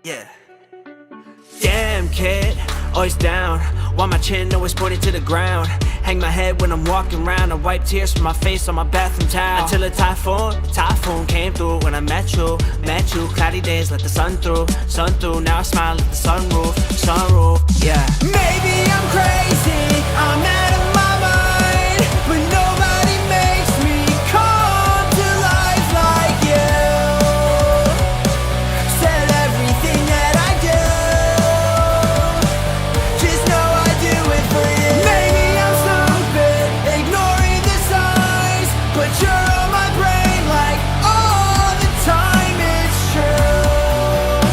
Yeah. Damn, kid, always down. While my chin always pointed to the ground. Hang my head when I'm walking around. I wipe tears from my face on my bathroom towel. Until a typhoon came through when I met you. Cloudy days, let the sun through. Now I smile at the sunroof. Yeah. Maybe I'm crazy, I'm out of my mind, but nobody makes me come to life like you. Said everything that I do, just know I do it for you. Maybe I'm stupid, ignoring the signs, but you're on my brain like all the time. It's true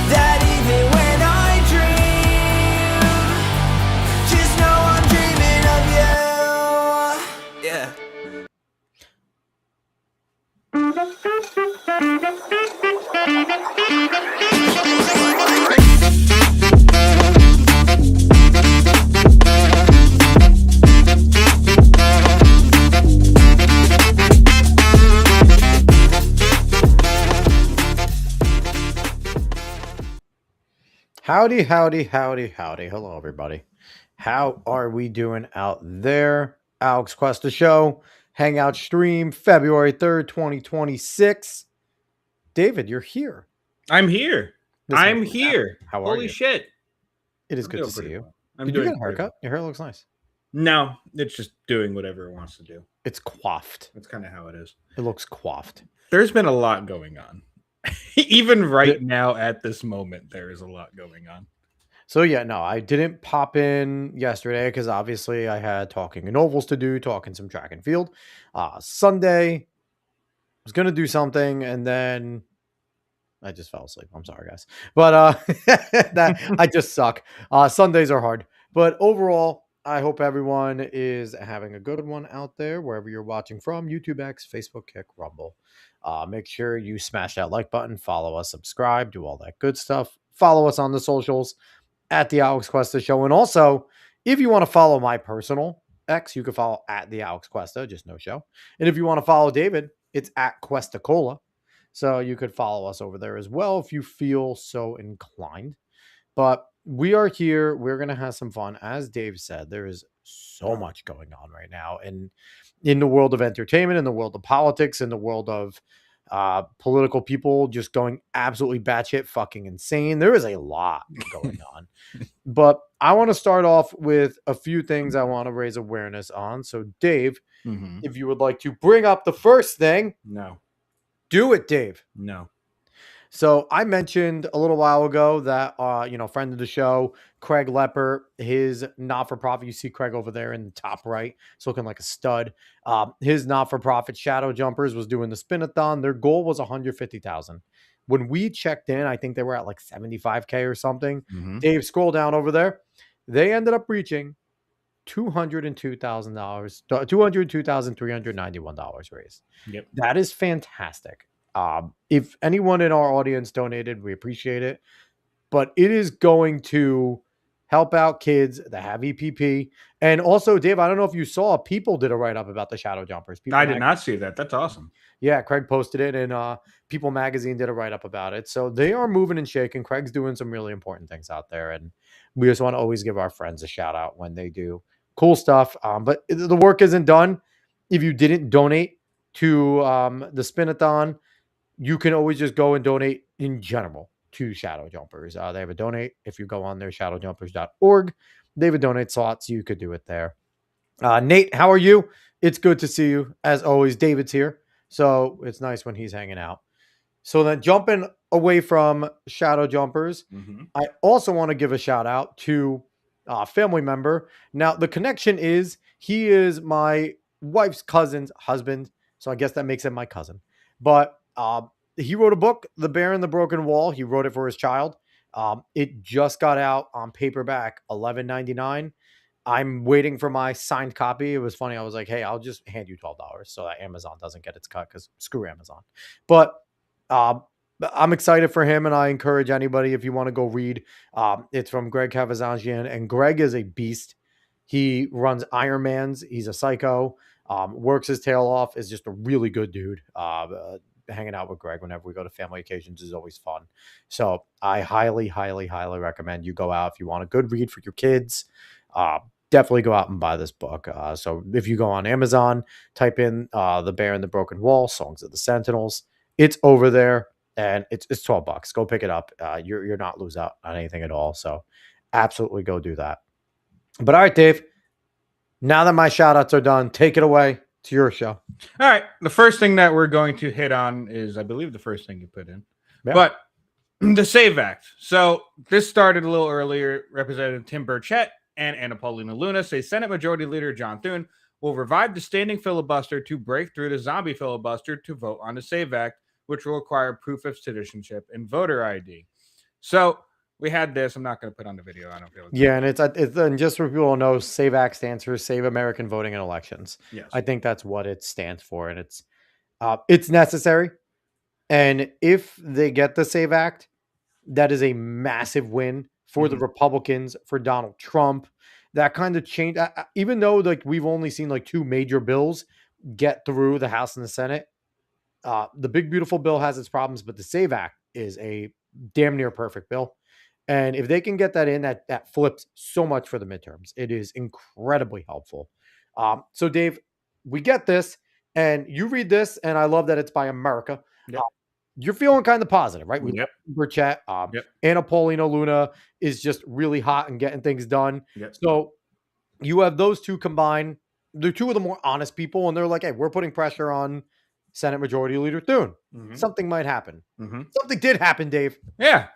that even when I dream, just know I'm dreaming of you. Yeah. Howdy, howdy, howdy, howdy. Hello, everybody. How are we doing out there? Alex Cuesta Show, Hangout stream, February 3rd, 2026. David, you're here. I'm here. Listen, I'm here. How are Holy you? shit. It is I'm good doing to see pretty you. well. I'm Did you doing get a pretty haircut? Your hair looks nice. well. No, it's just doing whatever it wants to do. It's coiffed. That's kind of how it is. It looks coiffed. There's been a lot going on. Even right now at this moment, there is a lot going on. So yeah, no, I didn't pop in yesterday because obviously I had talking and ovals to do, talking some track and field. Sunday was gonna do something and then I just fell asleep. I'm sorry, guys, but that I just suck. Sundays are hard, but overall, I hope everyone is having a good one out there wherever you're watching from. YouTube X, Facebook, Kick, Rumble. Make sure you smash that like button, follow us, subscribe, do all that good stuff. Follow us on the socials at the Alex Cuesta Show. And also, if you want to follow my personal X, you can follow at the Alex Cuesta, just no show. And if you want to follow David, it's at Cuesta Cola. So you could follow us over there as well if you feel so inclined. But we are here. We're going to have some fun. As Dave said, there is so much going on right now. And in the world of entertainment, in the world of politics, in the world of political people just going absolutely batshit fucking insane. There is a lot going on. But I want to start off with a few things I want to raise awareness on. So, Dave, if you would like to bring up the first thing, No. do it, Dave. No. So I mentioned a little while ago that, friend of the show, Craig Lepper, his not-for-profit, you see Craig over there in the top right, it's looking like a stud. His not-for-profit Shadow Jumpers was doing the spin-a-thon. Their goal was 150,000. When we checked in, I think they were at like 75K or something. Dave, scroll down over there. They ended up reaching $202,000, $202,391 raised. Yep. That is fantastic. If anyone in our audience donated, we appreciate it. But it is going to help out kids that have EPP. And also, Dave, I don't know if you saw, People did a write-up about the Shadow Jumpers. People I did not see that. That's awesome. Yeah, Craig posted it, and People Magazine did a write-up about it. So they are moving and shaking. Craig's doing some really important things out there. And we just want to always give our friends a shout-out when they do cool stuff. But the work isn't done. If you didn't donate to the Spin-a-thon, you can always just go and donate in general to Shadow Jumpers. They have a donate. If you go on there, shadowjumpers.org, they have a donate slot, so you could do it there. Nate, how are you? It's good to see you. As always, David's here, so it's nice when he's hanging out. So then jumping away from Shadow Jumpers, I also want to give a shout out to a family member. Now, the connection is he is my wife's cousin's husband, so I guess that makes him my cousin. But he wrote a book, The Bear in the Broken Wall. He wrote it for his child. It just got out on paperback, $11.99. I'm waiting for my signed copy. It was funny. I was like, hey, I'll just hand you $12 so that Amazon doesn't get its cut because screw Amazon. But I'm excited for him, and I encourage anybody, if you want to go read. It's from Greg Kavazanjian, and Greg is a beast. He runs Ironmans. He's a psycho. Works his tail off, is just a really good dude. Hanging out with Greg whenever we go to family occasions is always fun. So I highly, highly, highly recommend you go out if you want a good read for your kids. Definitely go out and buy this book. So if you go on Amazon, type in The Bear and the Broken Wall, Songs of the Sentinels, it's over there and it's $12. Go pick it up. You're not lose out on anything at all. So absolutely go do that. But all right, Dave, now that my shout outs are done, take it away to your show. All right. The first thing that we're going to hit on is, I believe, the first thing you put in. Yeah. But the SAVE Act. So this started a little earlier. Representative Tim Burchett and Anna Paulina Luna say Senate Majority Leader John Thune will revive the standing filibuster to break through the zombie filibuster to vote on the SAVE Act, which will require proof of citizenship and voter ID. So we had this. I'm not going to put on the video. I don't feel like yeah, and it's and just for people who know, SAVE Act stands for Save American Voting and Elections. Yes. I think that's what it stands for, and it's necessary. And if they get the SAVE Act, that is a massive win for the Republicans, for Donald Trump. That kind of change, even though like we've only seen like 2 major bills get through the House and the Senate. The big beautiful bill has its problems, but the SAVE Act is a damn near perfect bill. And if they can get that in, that flips so much for the midterms. It is incredibly helpful. So Dave, we get this, and you read this, and I love that it's by America. Yep. You're feeling kind of positive, right? We Yep. Burchett. Anna Paulina Luna is just really hot and getting things done. Yep. So you have those two combined. They're 2 of the more honest people, and they're like, hey, we're putting pressure on Senate Majority Leader Thune. Something might happen. Something did happen, Dave. Yeah.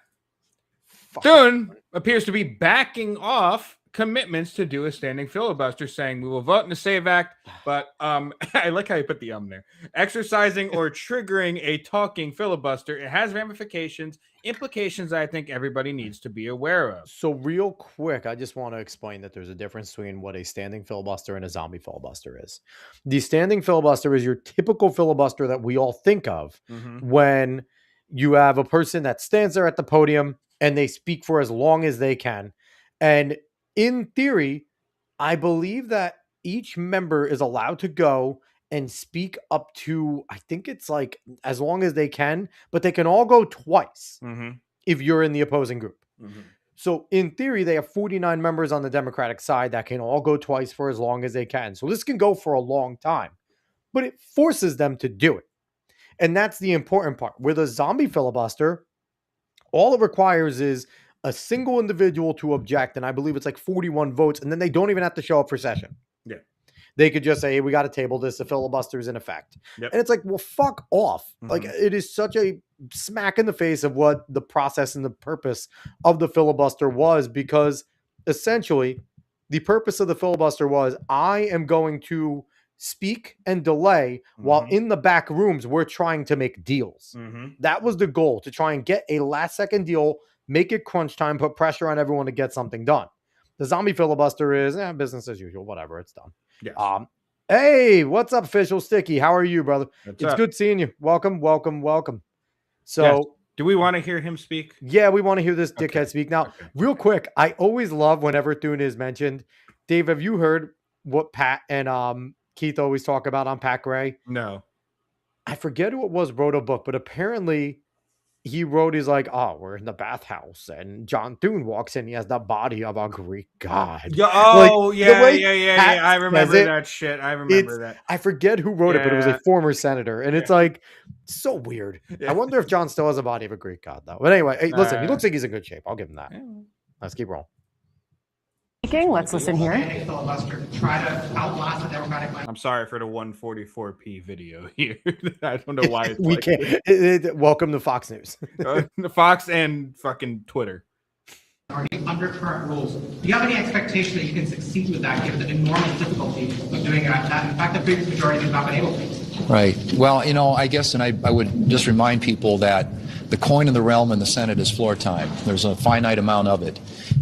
Thune appears to be backing off commitments to do a standing filibuster, saying we will vote in the SAVE Act, but I like how you put the there. Exercising or triggering a talking filibuster, it has ramifications, implications I think everybody needs to be aware of. So real quick, I just want to explain that there's a difference between what a standing filibuster and a zombie filibuster is. The standing filibuster is your typical filibuster that we all think of when you have a person that stands there at the podium and they speak for as long as they can. And in theory, I believe that each member is allowed to go and speak up to, I think it's like as long as they can, but they can all go twice if you're in the opposing group. So in theory, they have 49 members on the Democratic side that can all go twice for as long as they can. So this can go for a long time, but it forces them to do it. And that's the important part. With a zombie filibuster, all it requires is a single individual to object, and I believe it's like 41 votes, and then they don't even have to show up for session. Yeah. They could just say, hey, we got to table this. The filibuster is in effect. Yep. And it's like, well, fuck off. Like, it is such a smack in the face of what the process and the purpose of the filibuster was, because essentially the purpose of the filibuster was, I am going to speak and delay while in the back rooms we're trying to make deals. That was the goal, to try and get a last second deal, make it crunch time, put pressure on everyone to get something done. The zombie filibuster is business as usual, whatever, it's done. Yes. Hey, what's up, Official Sticky? How are you, brother? It's good seeing you. Welcome. So yes. Do we want to hear him speak? Yeah, we want to hear this dickhead speak. Now, real quick, I always love whenever Thune is mentioned. Dave, have you heard what Pat and Keith always talk about on Pat Gray? No. I forget who it was wrote a book, but apparently he wrote, he's like, oh, we're in the bathhouse, and John Thune walks in. He has the body of a Greek god. Oh, yeah. I remember that shit. I remember that. I forget who wrote it, but it was a former senator, and it's like so weird. I wonder if John still has a body of a Greek god, though. But anyway, hey, listen, he looks like he's in good shape. I'll give him that. Let's keep rolling. Let's listen here. I'm sorry for the 144p video here. I don't know why it's we can't. Welcome to Fox News. The Fox and fucking Twitter. Under current rules, do you have any expectation that you can succeed with that, given the enormous difficulty of doing that? In fact, the previous majority has not been able to. Right. Well, I guess, and I would just remind people that the coin in the realm in the Senate is floor time. There's a finite amount of it.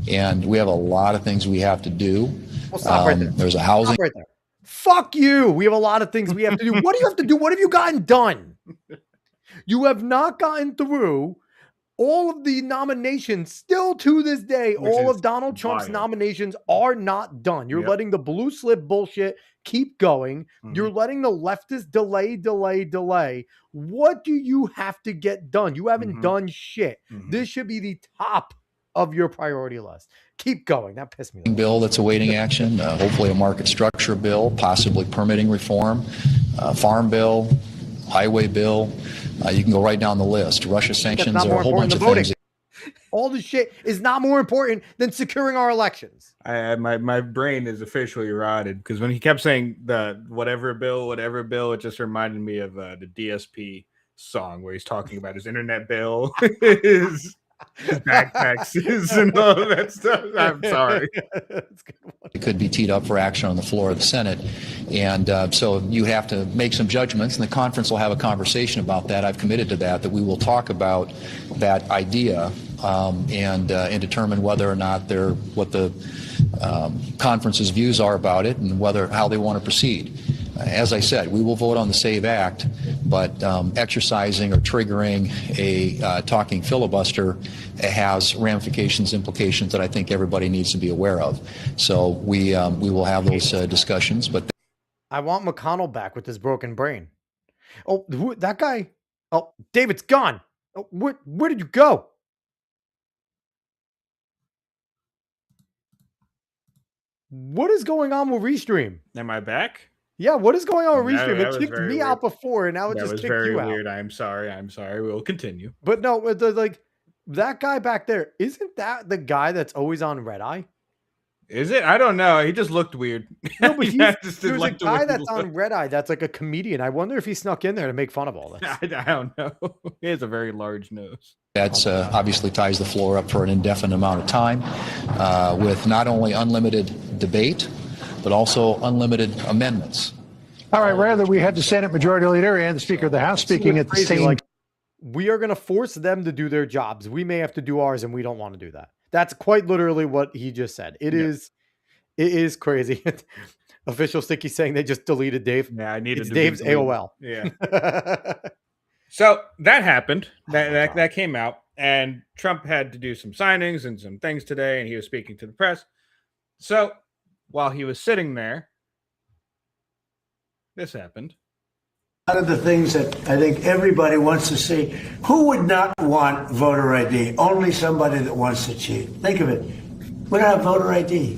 And we have a lot of things we have to do. Well, stop right there. There's a housing. Stop right there. Fuck you. We have a lot of things we have to do. What do you have to do? What have you gotten done? You have not gotten through all of the nominations still to this day, Which all is of Donald Trump's wild. nominations are not done. You're Yep. letting the blue slip bullshit keep going. You're Mhm. letting the leftists delay. What do you have to get done? You haven't Mhm. done shit. Mhm. This should be the top of your priority list. Keep going. That pissed me off. Bill that's awaiting action, hopefully a market structure bill, possibly permitting reform, farm bill, highway bill. You can go right down the list. Russia sanctions not are more a whole bunch of important things. All this shit is not more important than securing our elections. My brain is officially rotted because when he kept saying the whatever bill, it just reminded me of the DSP song where he's talking about his internet bill, his back taxes, and all of that stuff. I'm sorry. It could be teed up for action on the floor of the Senate. And so you have to make some judgments, and the conference will have a conversation about that. I've committed to that we will talk about that idea and determine whether or not what the conference's views are about it and how they want to proceed. As I said, we will vote on the SAVE Act, but exercising or triggering a talking filibuster has ramifications, implications that I think everybody needs to be aware of. So we will have those discussions. But I want McConnell back with his broken brain. Oh, that guy. Oh, David's gone. Oh, where did you go? What is going on with Restream? Am I back? Yeah, what is going on with Restream? That It was kicked very me weird. out before, and now it That just was kicked very you out. weird. I'm sorry. We'll continue. But no, like that guy back there, isn't that the guy that's always on Red Eye? Is it? I don't know. He just looked weird. No, but Just didn't there's like a the way guy he that's on looked. Red Eye that's like a comedian. I wonder if he snuck in there to make fun of all this. I don't know. He has a very large nose. that's obviously ties the floor up for an indefinite amount of time with not only unlimited debate, but also unlimited amendments. All right, rather, we had the Senate Majority Leader and the Speaker of the House speaking at the Crazy, same like, we are going to force them to do their jobs. We may have to do ours, and we don't want to do that. That's quite literally what he just said. It is crazy. Official Sticky saying they just deleted Dave. Yeah, I needed It's to Dave's be deleted. AOL. Yeah. So that happened. That came out, and Trump had to do some signings and some things today, and he was speaking to the press. So while he was sitting there, this happened. One of the things that I think everybody wants to see, who would not want voter ID? Only somebody that wants to cheat. Think of it. We don't have voter ID.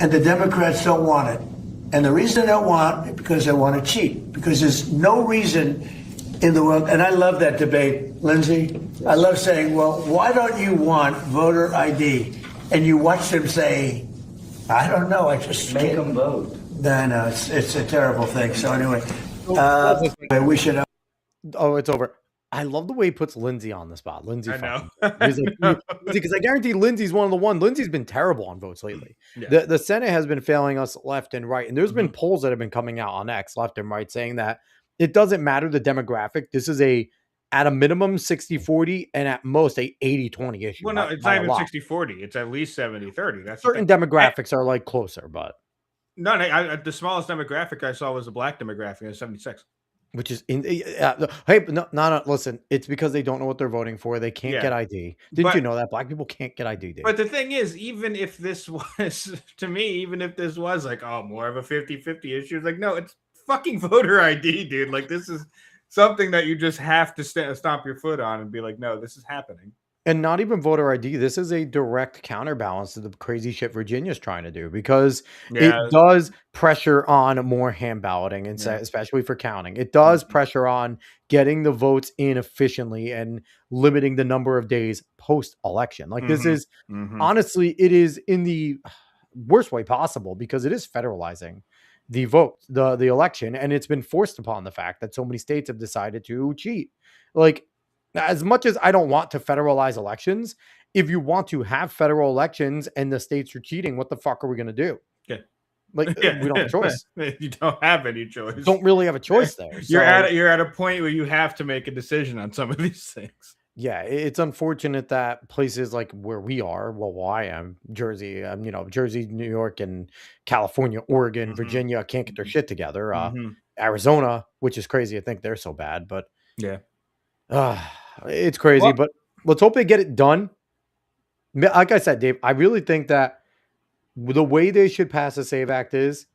And the Democrats don't want it. And the reason they don't want it because they want to cheat. Because there's no reason in the world, and I love that debate, Lindsay. I love saying, well, why don't you want voter ID? And you watch them say, I don't know, I just Make them vote. No, it's a terrible thing. So anyway, we should. Oh, it's over. I love the way he puts Lindsay on the spot. Lindsay, I know. because I guarantee Lindsay's one of the one. Lindsay's been terrible on votes lately. Yeah. The Senate has been failing us left and right, and there's been polls that have been coming out on X left and right saying that it doesn't matter the demographic. This is at a minimum 60-40 and at most a 80-20 issue. Well, no, it's not even 60-40. It's at least 70-30. That's certain demographics are like closer, but no, the smallest demographic I saw was the black demographic. It was 76. which is in hey, no, listen, it's because they don't know what they're voting for. They can't get ID. Didn't you know that black people can't get ID? Dave? But the thing is, even if this was, to me, even if this was like, oh, more of a 50-50 issue, it's like, no, it's fucking voter ID, dude. Like, this is something that you just have to stomp your foot on and be like, no, this is happening. And not even voter ID. This is a direct counterbalance to the crazy shit Virginia's trying to do, because it does pressure on more hand balloting, and especially for counting. It does pressure on getting the votes in efficiently and limiting the number of days post-election. Like this is honestly, it is in the worst way possible because it is federalizing the vote, the election, and it's been forced upon the fact that so many states have decided to cheat. Like, as much as I don't want to federalize elections, if you want to have federal elections and the states are cheating, what the fuck are we going to do? Yeah. Like, we don't have a choice. You don't have any choice. You don't really have a choice there. You're at a point where you have to make a decision on some of these things. Yeah, it's unfortunate that places like where we are, well, I am, Jersey, Jersey, New York, and California, Oregon, Virginia can't get their shit together. Arizona, which is crazy. I think they're so bad, but yeah. It's crazy, but let's hope they get it done. Like I said, Dave, I really think that the way they should pass a SAVE Act is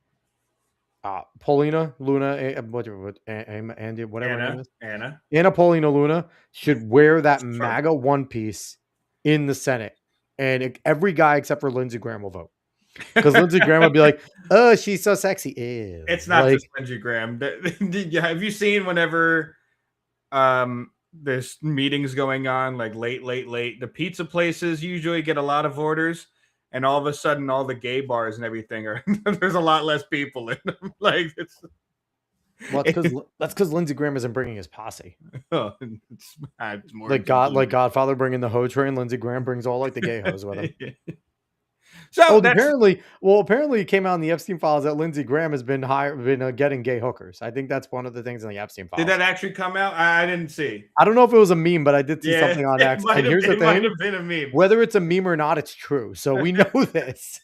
Paulina, Luna, Andy, whatever her name is. Anna Paulina Luna should wear that MAGA one piece in the Senate. And every guy except for Lindsey Graham will vote. Because Lindsey Graham would be like, oh, she's so sexy. Ew. It's not just Lindsey Graham. Have you seen whenever there's meetings going on, like late, the pizza places usually get a lot of orders, and all of a sudden all the gay bars and everything are there's a lot less people in them. Like that's because Lindsey Graham isn't bringing his posse. It's more like Godfather bringing the hoe train. Lindsey Graham brings all like the gay hoes with him. So apparently it came out in the Epstein files that Lindsey Graham has been getting gay hookers. I think that's one of the things in the Epstein files. Did that actually come out? I didn't see. I don't know if it was a meme, but I did see something on X. And here's the thing: might have been a meme. Whether it's a meme or not, it's true. So we know this.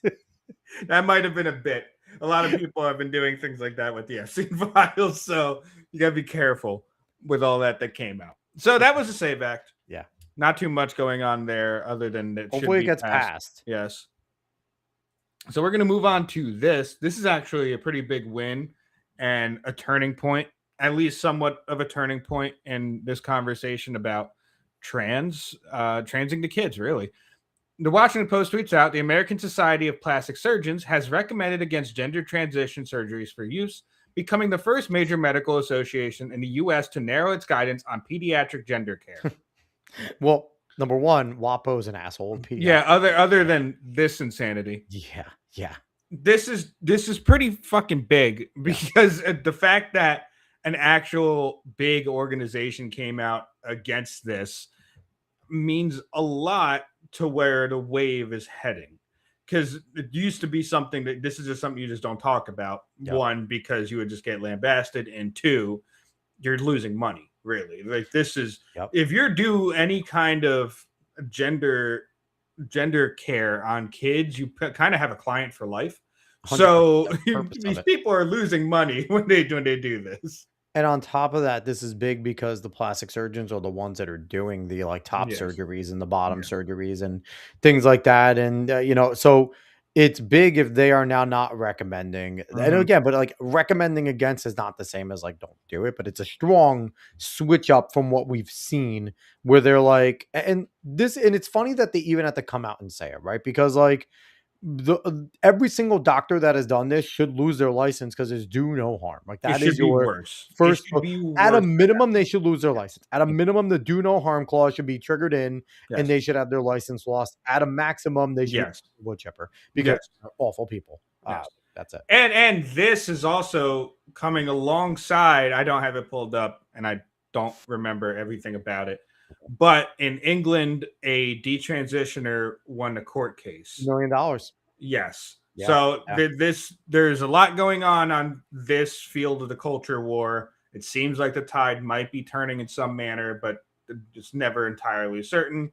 That might have been a bit. A lot of people have been doing things like that with the Epstein files, so you gotta be careful with all that came out. So that was a SAVE Act. Yeah, not too much going on there, other than that. Hopefully, it gets passed. Yes. So we're gonna move on to this. This is actually a pretty big win and a turning point, at least somewhat of a turning point in this conversation about transing to kids. Really. The Washington Post tweets out, the American Society of Plastic Surgeons has recommended against gender transition surgeries for use, becoming the first major medical association in the U.S. to narrow its guidance on pediatric gender care. Well, number one, WAPO's an asshole. Yeah, other than this insanity. Yeah. This is pretty fucking big because the fact that an actual big organization came out against this means a lot to where the wave is heading, because it used to be something that this is just something you just don't talk about. Yep. One, because you would just get lambasted, and two, you're losing money. Really, like this is if you're due any kind of gender care on kids, you kind of have a client for life. So these people are losing money when they do this. And on top of that, this is big because the plastic surgeons are the ones that are doing the like top surgeries and the bottom surgeries and things like that. And, so it's big if they are now not recommending. And again, but like recommending against is not the same as like, don't do it, but it's a strong switch up from what we've seen where they're like, and it's funny that they even have to come out and say it, right? Because like, every single doctor that has done this should lose their license because there's do no harm. Like that is your first. At a minimum, they should lose their license. At a minimum, the do no harm clause should be triggered in, and they should have their license lost. At a maximum, they should wood chipper because they're awful people. That's it. And this is also coming alongside. I don't have it pulled up, and I don't remember everything about it. But in England, a detransitioner won a court case. $1 million. Yes. Yeah, so there's a lot going on this field of the culture war. It seems like the tide might be turning in some manner, but it's never entirely certain.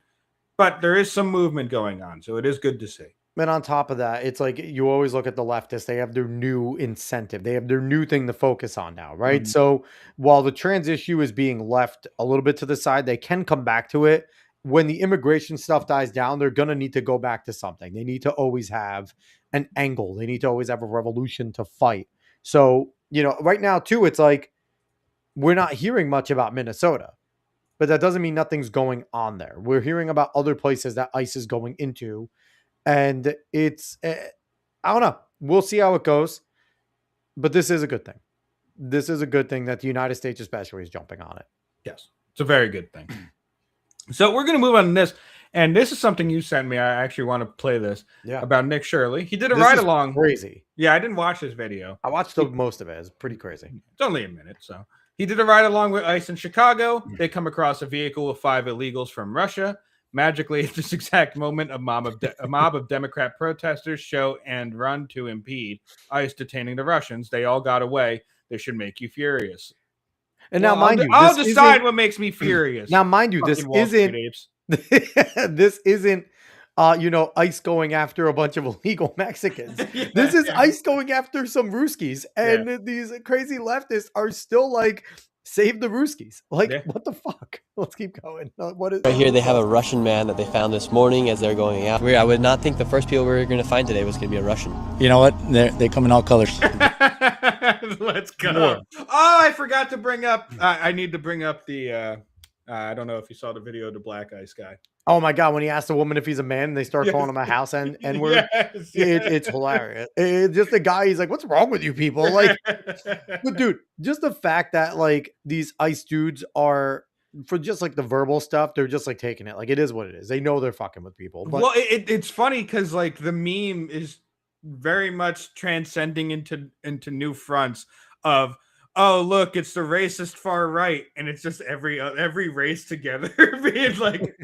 But there is some movement going on, so it is good to see. And on top of that, it's like you always look at the leftists, they have their new incentive. They have their new thing to focus on now, right? So while the trans issue is being left a little bit to the side, they can come back to it. When the immigration stuff dies down, they're going to need to go back to something. They need to always have an angle. They need to always have a revolution to fight. So, right now too, it's like we're not hearing much about Minnesota, but that doesn't mean nothing's going on there. We're hearing about other places that ICE is going into. And it's, I don't know. We'll see how it goes. But this is a good thing. This is a good thing that the United States especially is jumping on it. Yes, it's a very good thing. So we're going to move on to this. And this is something you sent me. I actually want to play this about Nick Shirley. He did a ride-along. Crazy. Yeah, I didn't watch this video. I watched most of it. It's pretty crazy. It's only a minute, so. He did a ride-along with ICE in Chicago. They come across a vehicle with 5 illegals from Russia. Magically, at this exact moment, a mob of Democrat protesters show and run to impede ICE detaining the Russians. They all got away. This should make you furious. And now, mind you, I'll decide what makes me furious. Now, mind you, this isn't ICE going after a bunch of illegal Mexicans. This is ICE going after some Ruskies, and these crazy leftists are still like Save the Ruskies. Like, Yeah. what the fuck? Let's keep going. What is Right here, they have a Russian man that they found this morning as they're going out. I would not think the first people we were going to find today was going to be a Russian. You know what? They come in all colors. Let's go. More. Oh, I forgot to bring up. I need to bring up the. I don't know if you saw the video of the black ice guy. Oh my god! When he asked a woman if he's a man, and they start calling him a house N-word. Yes, It's hilarious. It's just a guy. He's like, "What's wrong with you people?" Like, but dude, just the fact that like these ice dudes are for just like the verbal stuff, they're just like taking it. Like it is what it is. They know they're fucking with people. But Well, it's funny because like the meme is very much transcending into new fronts of, oh look, it's the racist far right, and it's just every race together being like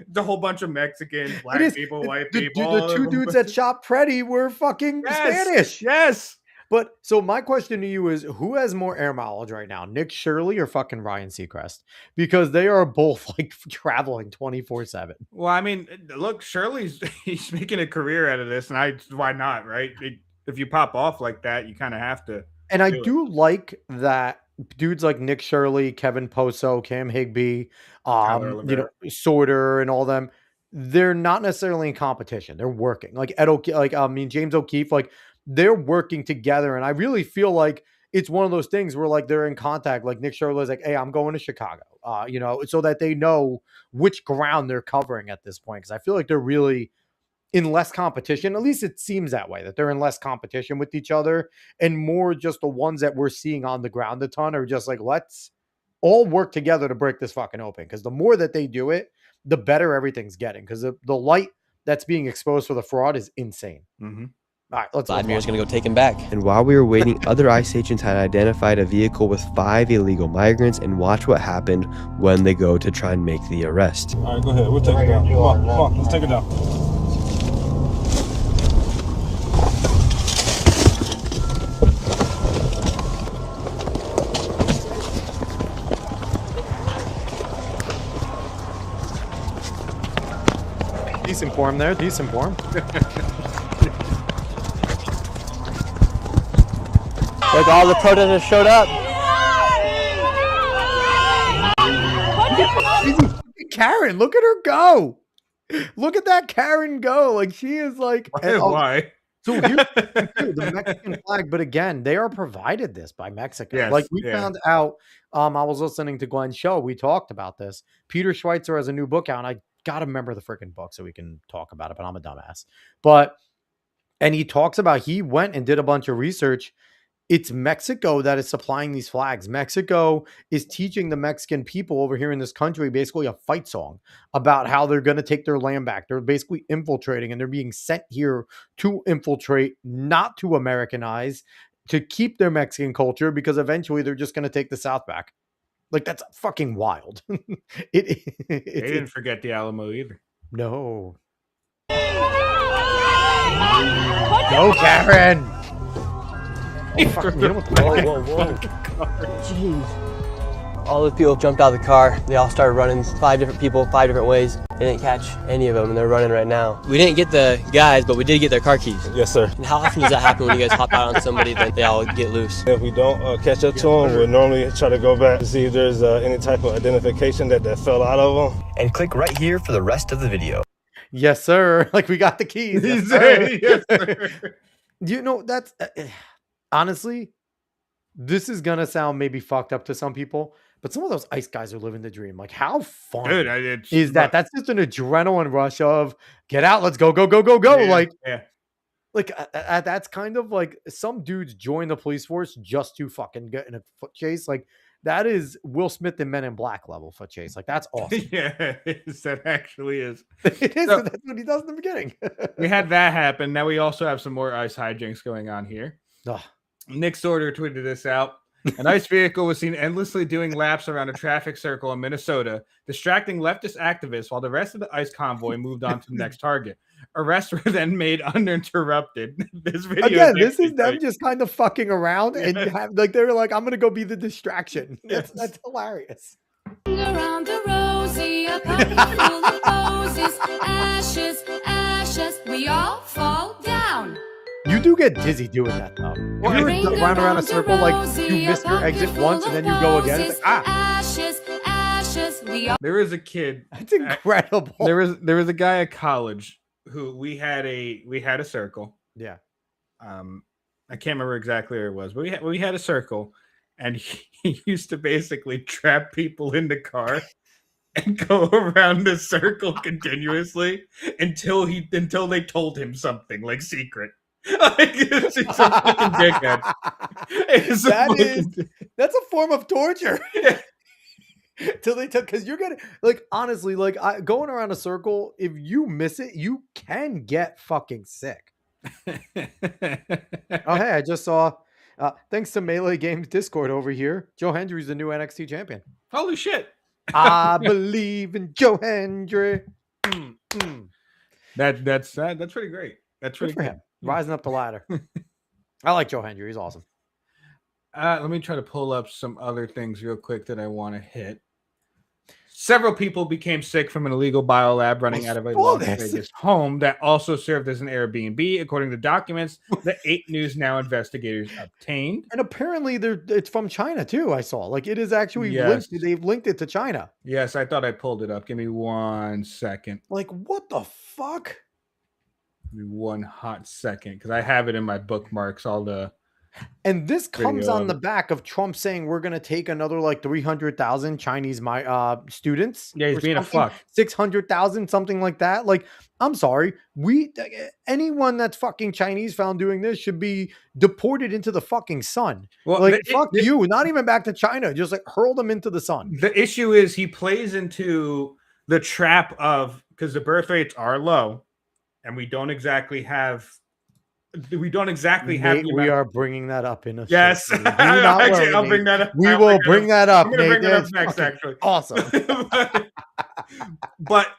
the whole bunch of Mexicans, black people, white people. The two dudes that shot Freddy were fucking Spanish. Yes. But so my question to you is, who has more air mileage right now, Nick Shirley or fucking Ryan Seacrest? Because they are both like traveling 24/7. Well, I mean, look, Shirley's he's making a career out of this, and why not, right? If you pop off like that, you kind of have to. And I do like that dudes like Nick Shirley, Kevin Poso, Cam Higbee, Sorter, and all them. They're not necessarily in competition. They're working. Like James O'Keefe, like they're working together. And I really feel like it's one of those things where like they're in contact. Like Nick Shirley's like, "Hey, I'm going to Chicago," so that they know which ground they're covering at this point. Because I feel like they're really in less competition. At least it seems that way, that they're in less competition with each other and more just the ones that we're seeing on the ground a ton are just like, let's all work together to break this fucking open. Because the more that they do it, the better everything's getting. Because the light that's being exposed for the fraud is insane. Mm-hmm. All right, let's Vladimir's going to go take him back. And while we were waiting, other ICE agents had identified a vehicle with 5 illegal migrants, and watch what happened when they go to try and make the arrest. All right, go ahead. We'll take it down. Come on, let's take it down. Decent form there. Decent form. Look, all the protesters showed up. Karen, look at her go. Look at that Karen go. Like she is like. Why? So here's the Mexican flag, but again, they are provided this by Mexico. Yes, like we found out. I was listening to Glenn's show. We talked about this. Peter Schweitzer has a new book out, and I gotta remember the freaking book so we can talk about it. But I'm a dumbass. And he talks about he went and did a bunch of research. It's Mexico that is supplying these flags. Mexico is teaching the Mexican people over here in this country basically a fight song about how they're going to take their land back. They're basically infiltrating, and they're being sent here to infiltrate, not to Americanize, to keep their Mexican culture, because eventually they're just going to take the South back. Like, that's fucking wild. They didn't forget the Alamo either. No. Go, Karen! Whoa. Jeez. All the people jumped out of the car. They all started running. 5 different people, 5 different ways. They didn't catch any of them, and they're running right now. We didn't get the guys, but we did get their car keys. Yes, sir. And how often does that happen when you guys hop out on somebody that they all get loose? If we don't catch up to them, we'll normally try to go back to see if there's any type of identification that fell out of them. And click right here for the rest of the video. Yes, sir. Like, we got the keys. Yes, sir. Yes, sir. That's... honestly, this is going to sound maybe fucked up to some people, but some of those ICE guys are living the dream. Like, how fun is that? That's just an adrenaline rush of get out, let's go. Yeah. That's kind of like some dudes join the police force just to fucking get in a foot chase. Like, that is Will Smith and Men in Black level foot chase. Like, that's awesome. Yeah, that actually is. It is. So, that's what he does in the beginning. We had that happen. Now we also have some more ICE hijinks going on here. Ugh. Nick Sorter tweeted this out. An ICE vehicle was seen endlessly doing laps around a traffic circle in Minnesota, distracting leftist activists while the rest of the ICE convoy moved on to the next target. Arrests were then made uninterrupted. This video again, this is them just kind of fucking around, and you have like they're like, I'm gonna go be the distraction. That's hilarious. Around the rosy, a pocket full of posies, ashes, we all fall down. You do get dizzy doing that though. If you were running around a circle, like you miss your exit once and then you go again, it's like There is a kid. That's incredible. There was a guy at college who we had a circle. Yeah. I can't remember exactly where it was, but we had a circle, and he used to basically trap people in the car and go around the circle continuously until they told him something like secret. Like it's a fucking dickhead. That's a form of torture. Till they took, because you're gonna like honestly, like going around a circle, if you miss it, you can get fucking sick. Oh hey, I just saw thanks to Melee Games Discord over here, Joe Hendry's the new NXT champion. Holy shit. I believe in Joe Hendry. That's pretty great. That's pretty good for him. Rising up the ladder. I like Joe Hendry, he's awesome. Let me try to pull up some other things real quick that I want to hit. Several people became sick from an illegal biolab running out of a Las Vegas home that also served as an Airbnb, according to documents that 8 News Now investigators obtained. And apparently it's from China too, I saw. Like it is actually linked. They've linked it to China. Yes, I thought I pulled it up. Give me 1 second. Like what the fuck? Give me 1 hot second, because I have it in my bookmarks, all the... And this comes on the back of Trump saying we're going to take another like 300,000 Chinese students. Yeah, he's being a fuck. 600,000, something like that. Like, I'm sorry. Anyone that's fucking Chinese found doing this should be deported into the fucking sun. Well, like, fuck you. Not even back to China. Just like hurl them into the sun. The issue is he plays into the trap of, because the birth rates are low and we don't exactly have... We are bringing that up in a yes. Actually, I'll bring that up. We will bring that up. I'm going to bring that up next. Actually, awesome. but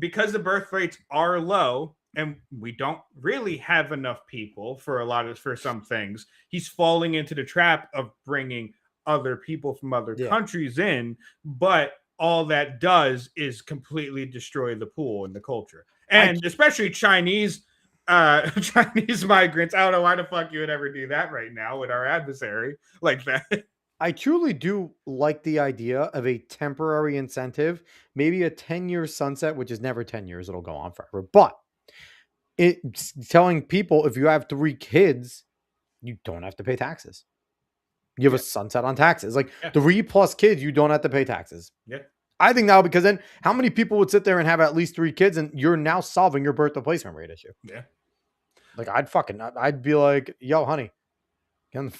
because the birth rates are low and we don't really have enough people for some things, he's falling into the trap of bringing other people from other countries in. But all that does is completely destroy the pool and the culture, and especially Chinese migrants. I don't know why the fuck you would ever do that right now with our adversary like that. I truly do like the idea of a temporary incentive, maybe a 10-year sunset, which is never 10 years. It'll go on forever. But it's telling people if you have 3 kids, you don't have to pay taxes. You have a sunset on taxes. Like 3+ kids, you don't have to pay taxes. Yeah. I think now, because then how many people would sit there and have at least 3 kids, and you're now solving your birth replacement rate issue? Yeah. Like I'd be like, yo, honey, let's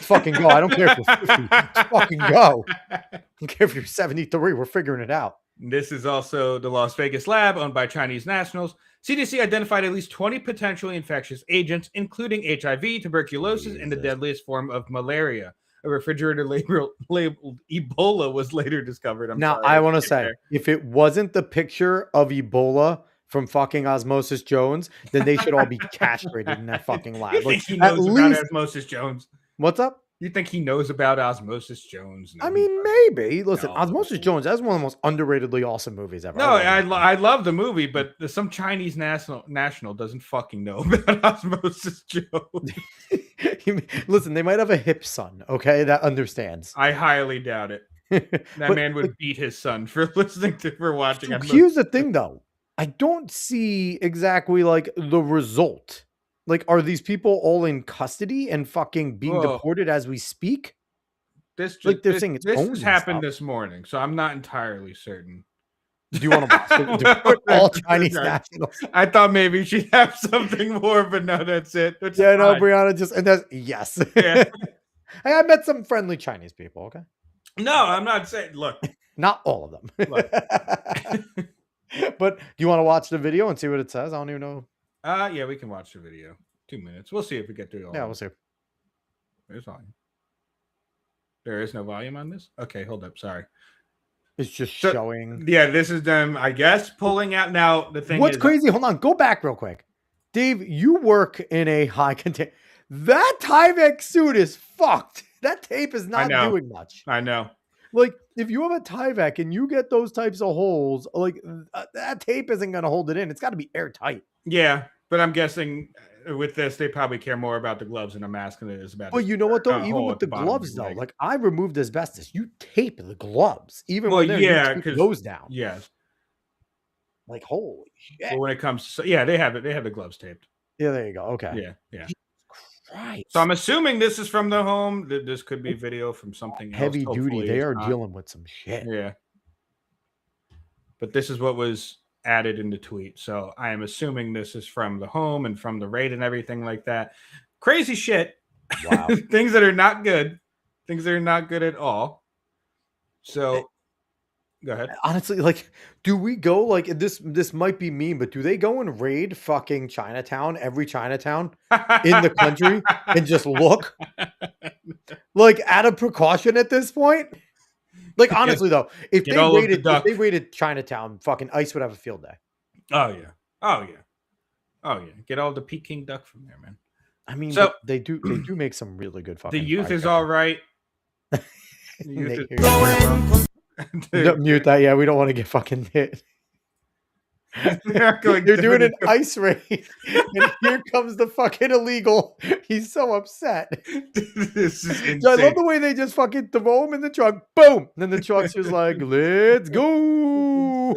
fucking go. I don't care if you're 50. Let's fucking go. I don't care if you're 73. We're figuring it out. This is also the Las Vegas lab owned by Chinese nationals. CDC identified at least 20 potentially infectious agents, including HIV, tuberculosis, and the deadliest form of malaria. A refrigerator labeled Ebola was later discovered. I want to say, if it wasn't the picture of Ebola from fucking Osmosis Jones, then they should all be castrated in that fucking lab. You think he knows about Osmosis Jones? What's up? You think he knows about Osmosis Jones? No, I mean, maybe. Listen, Osmosis Jones, that's one of the most underratedly awesome movies ever. No, I love the movie, but some Chinese national doesn't fucking know about Osmosis Jones. Listen, they might have a hip son, okay, that understands. I highly doubt it. That man would beat his son for watching. So here's the thing, though. I don't see exactly like the result. Like, are these people all in custody and fucking being deported as we speak? This happened this morning, so I'm not entirely certain. Do you want to watch all Chinese nationals? I thought maybe she'd have something more, but no, that's it. It's no, Brianna and that's yes. Yeah. I met some friendly Chinese people. Okay. No, I'm not saying. Look, not all of them. But do you want to watch the video and see what it says? I don't even know. Yeah, we can watch the video. 2 minutes. We'll see if we get through it all. Yeah, we'll see. There's volume. There is no volume on this? Okay, hold up. Sorry. It's just showing. Yeah, this is them, I guess, pulling out. Now, the thing What's crazy? Hold on. Go back real quick. Dave, you work in a high content. That Tyvek suit is fucked. That tape is not doing much. I know. Like, if you have a Tyvek and you get those types of holes, like that tape isn't going to hold it in. It's got to be airtight. Yeah, but I'm guessing with this, they probably care more about the gloves and a mask than it is about. But you know what though? Even hole with at the bottom of gloves your though, leg. like I removed asbestos. You tape the gloves, even Well, when they're yeah, you tape because those down. yes. Like holy shit. But when it comes to, yeah, they have it. They have the gloves taped. Yeah, there you go. Okay. Yeah, yeah. Right. So I'm assuming this is from the home. This could be video from something Heavy else. duty. Hopefully They it's are not. dealing with some shit. Yeah. But this is what was added in the tweet. So I am assuming this is from the home and from the raid and everything like that. Crazy shit. Wow. Things that are not good. Things that are not good at all. So go ahead. Honestly, like, do we go like this might be mean, but do they go and raid fucking Chinatown, every Chinatown in the country and just look? Like out of precaution at this point? Like honestly though, if they raided Chinatown, fucking ICE would have a field day. Oh yeah. Oh yeah. Oh yeah. Get all the Peking duck from there, man. I mean, so they do make some really good fucking. The youth fried is chicken. all right. No, mute that. Yeah, we don't want to get fucking hit. They're doing an ice raid, and here comes the fucking illegal. He's so upset. This is insane. I love the way they just fucking throw him in the truck. Boom! And then the truck's just like, let's go.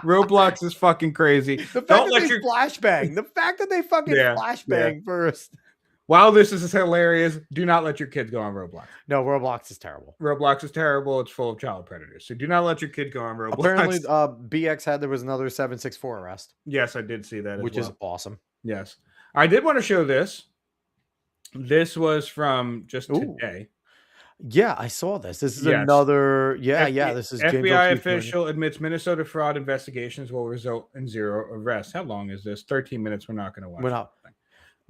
Roblox is fucking crazy. The fact that they flashbang. The fact that they fucking flashbang first. While this is hilarious, do not let your kids go on Roblox. No, Roblox is terrible. Roblox is terrible. It's full of child predators. So do not let your kid go on Roblox. Apparently, BX had there was another 764 arrest. Yes, I did see that as which well. is awesome. Yes. I did want to show this. This was from just today. Yeah, I saw this. This is another. Yeah, this is FBI official admits Minnesota fraud investigations will result in 0 arrests. How long is this? 13 minutes. We're not going to watch. We're not.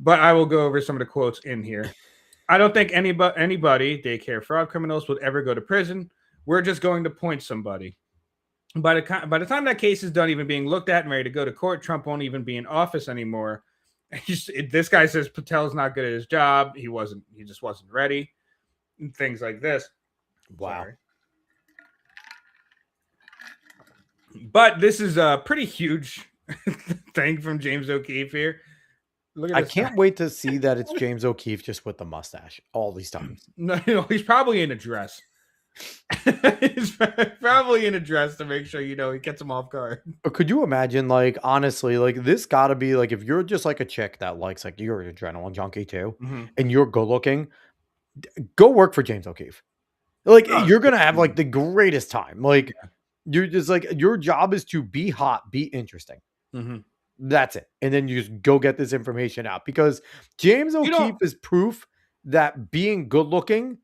But I will go over some of the quotes in here. I don't think anybody, daycare fraud criminals, would ever go to prison. We're just going to point somebody. By the time that case is done, even being looked at and ready to go to court, Trump won't even be in office anymore. This guy says Patel's not good at his job. He just wasn't ready. And things like this. Wow. Sorry. But this is a pretty huge thing from James O'Keefe here. I can't wait to see that it's James O'Keefe just with the mustache all these times. No, he's probably in a dress. He's probably in a dress to make sure he gets him off guard. Could you imagine, like, honestly, like this gotta be like if you're just like a chick that likes like you're an adrenaline junkie too, and you're good looking, go work for James O'Keefe. Like you're gonna have like the greatest time. Like you're just like your job is to be hot, be interesting. That's it. And then you just go get this information out because James O'Keefe is proof that being good looking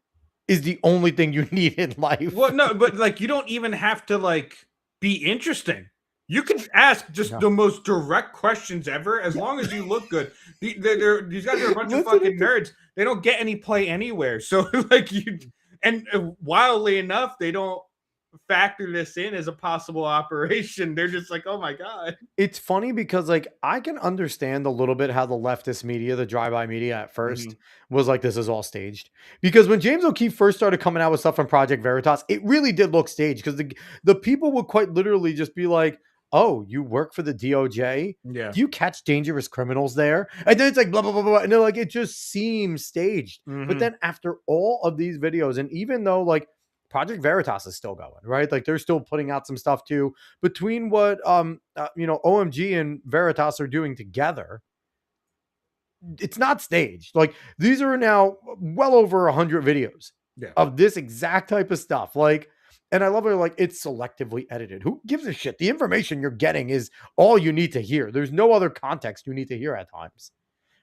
is the only thing you need in life. Well, no, but like you don't even have to like be interesting. You can ask just the most direct questions ever as long as you look good. These guys are a bunch of fucking nerds. They don't get any play anywhere. So like wildly enough, they don't factor this in as a possible operation. They're just like, oh my god. It's funny because like I can understand a little bit how the leftist media, the drive-by media at first was like, this is all staged. Because when James O'Keefe first started coming out with stuff from Project Veritas, it really did look staged because the people would quite literally just be like, oh, you work for the DOJ? Yeah. Do you catch dangerous criminals there? And then it's like blah, blah, blah, blah. And they're like, it just seems staged. But then after all of these videos, and even though like Project Veritas is still going, right? Like they're still putting out some stuff too. Between what OMG and Veritas are doing together, it's not staged. Like these are now well over 100 videos of this exact type of stuff. Like, and I love it. Like it's selectively edited. Who gives a shit? The information you're getting is all you need to hear. There's no other context you need to hear at times.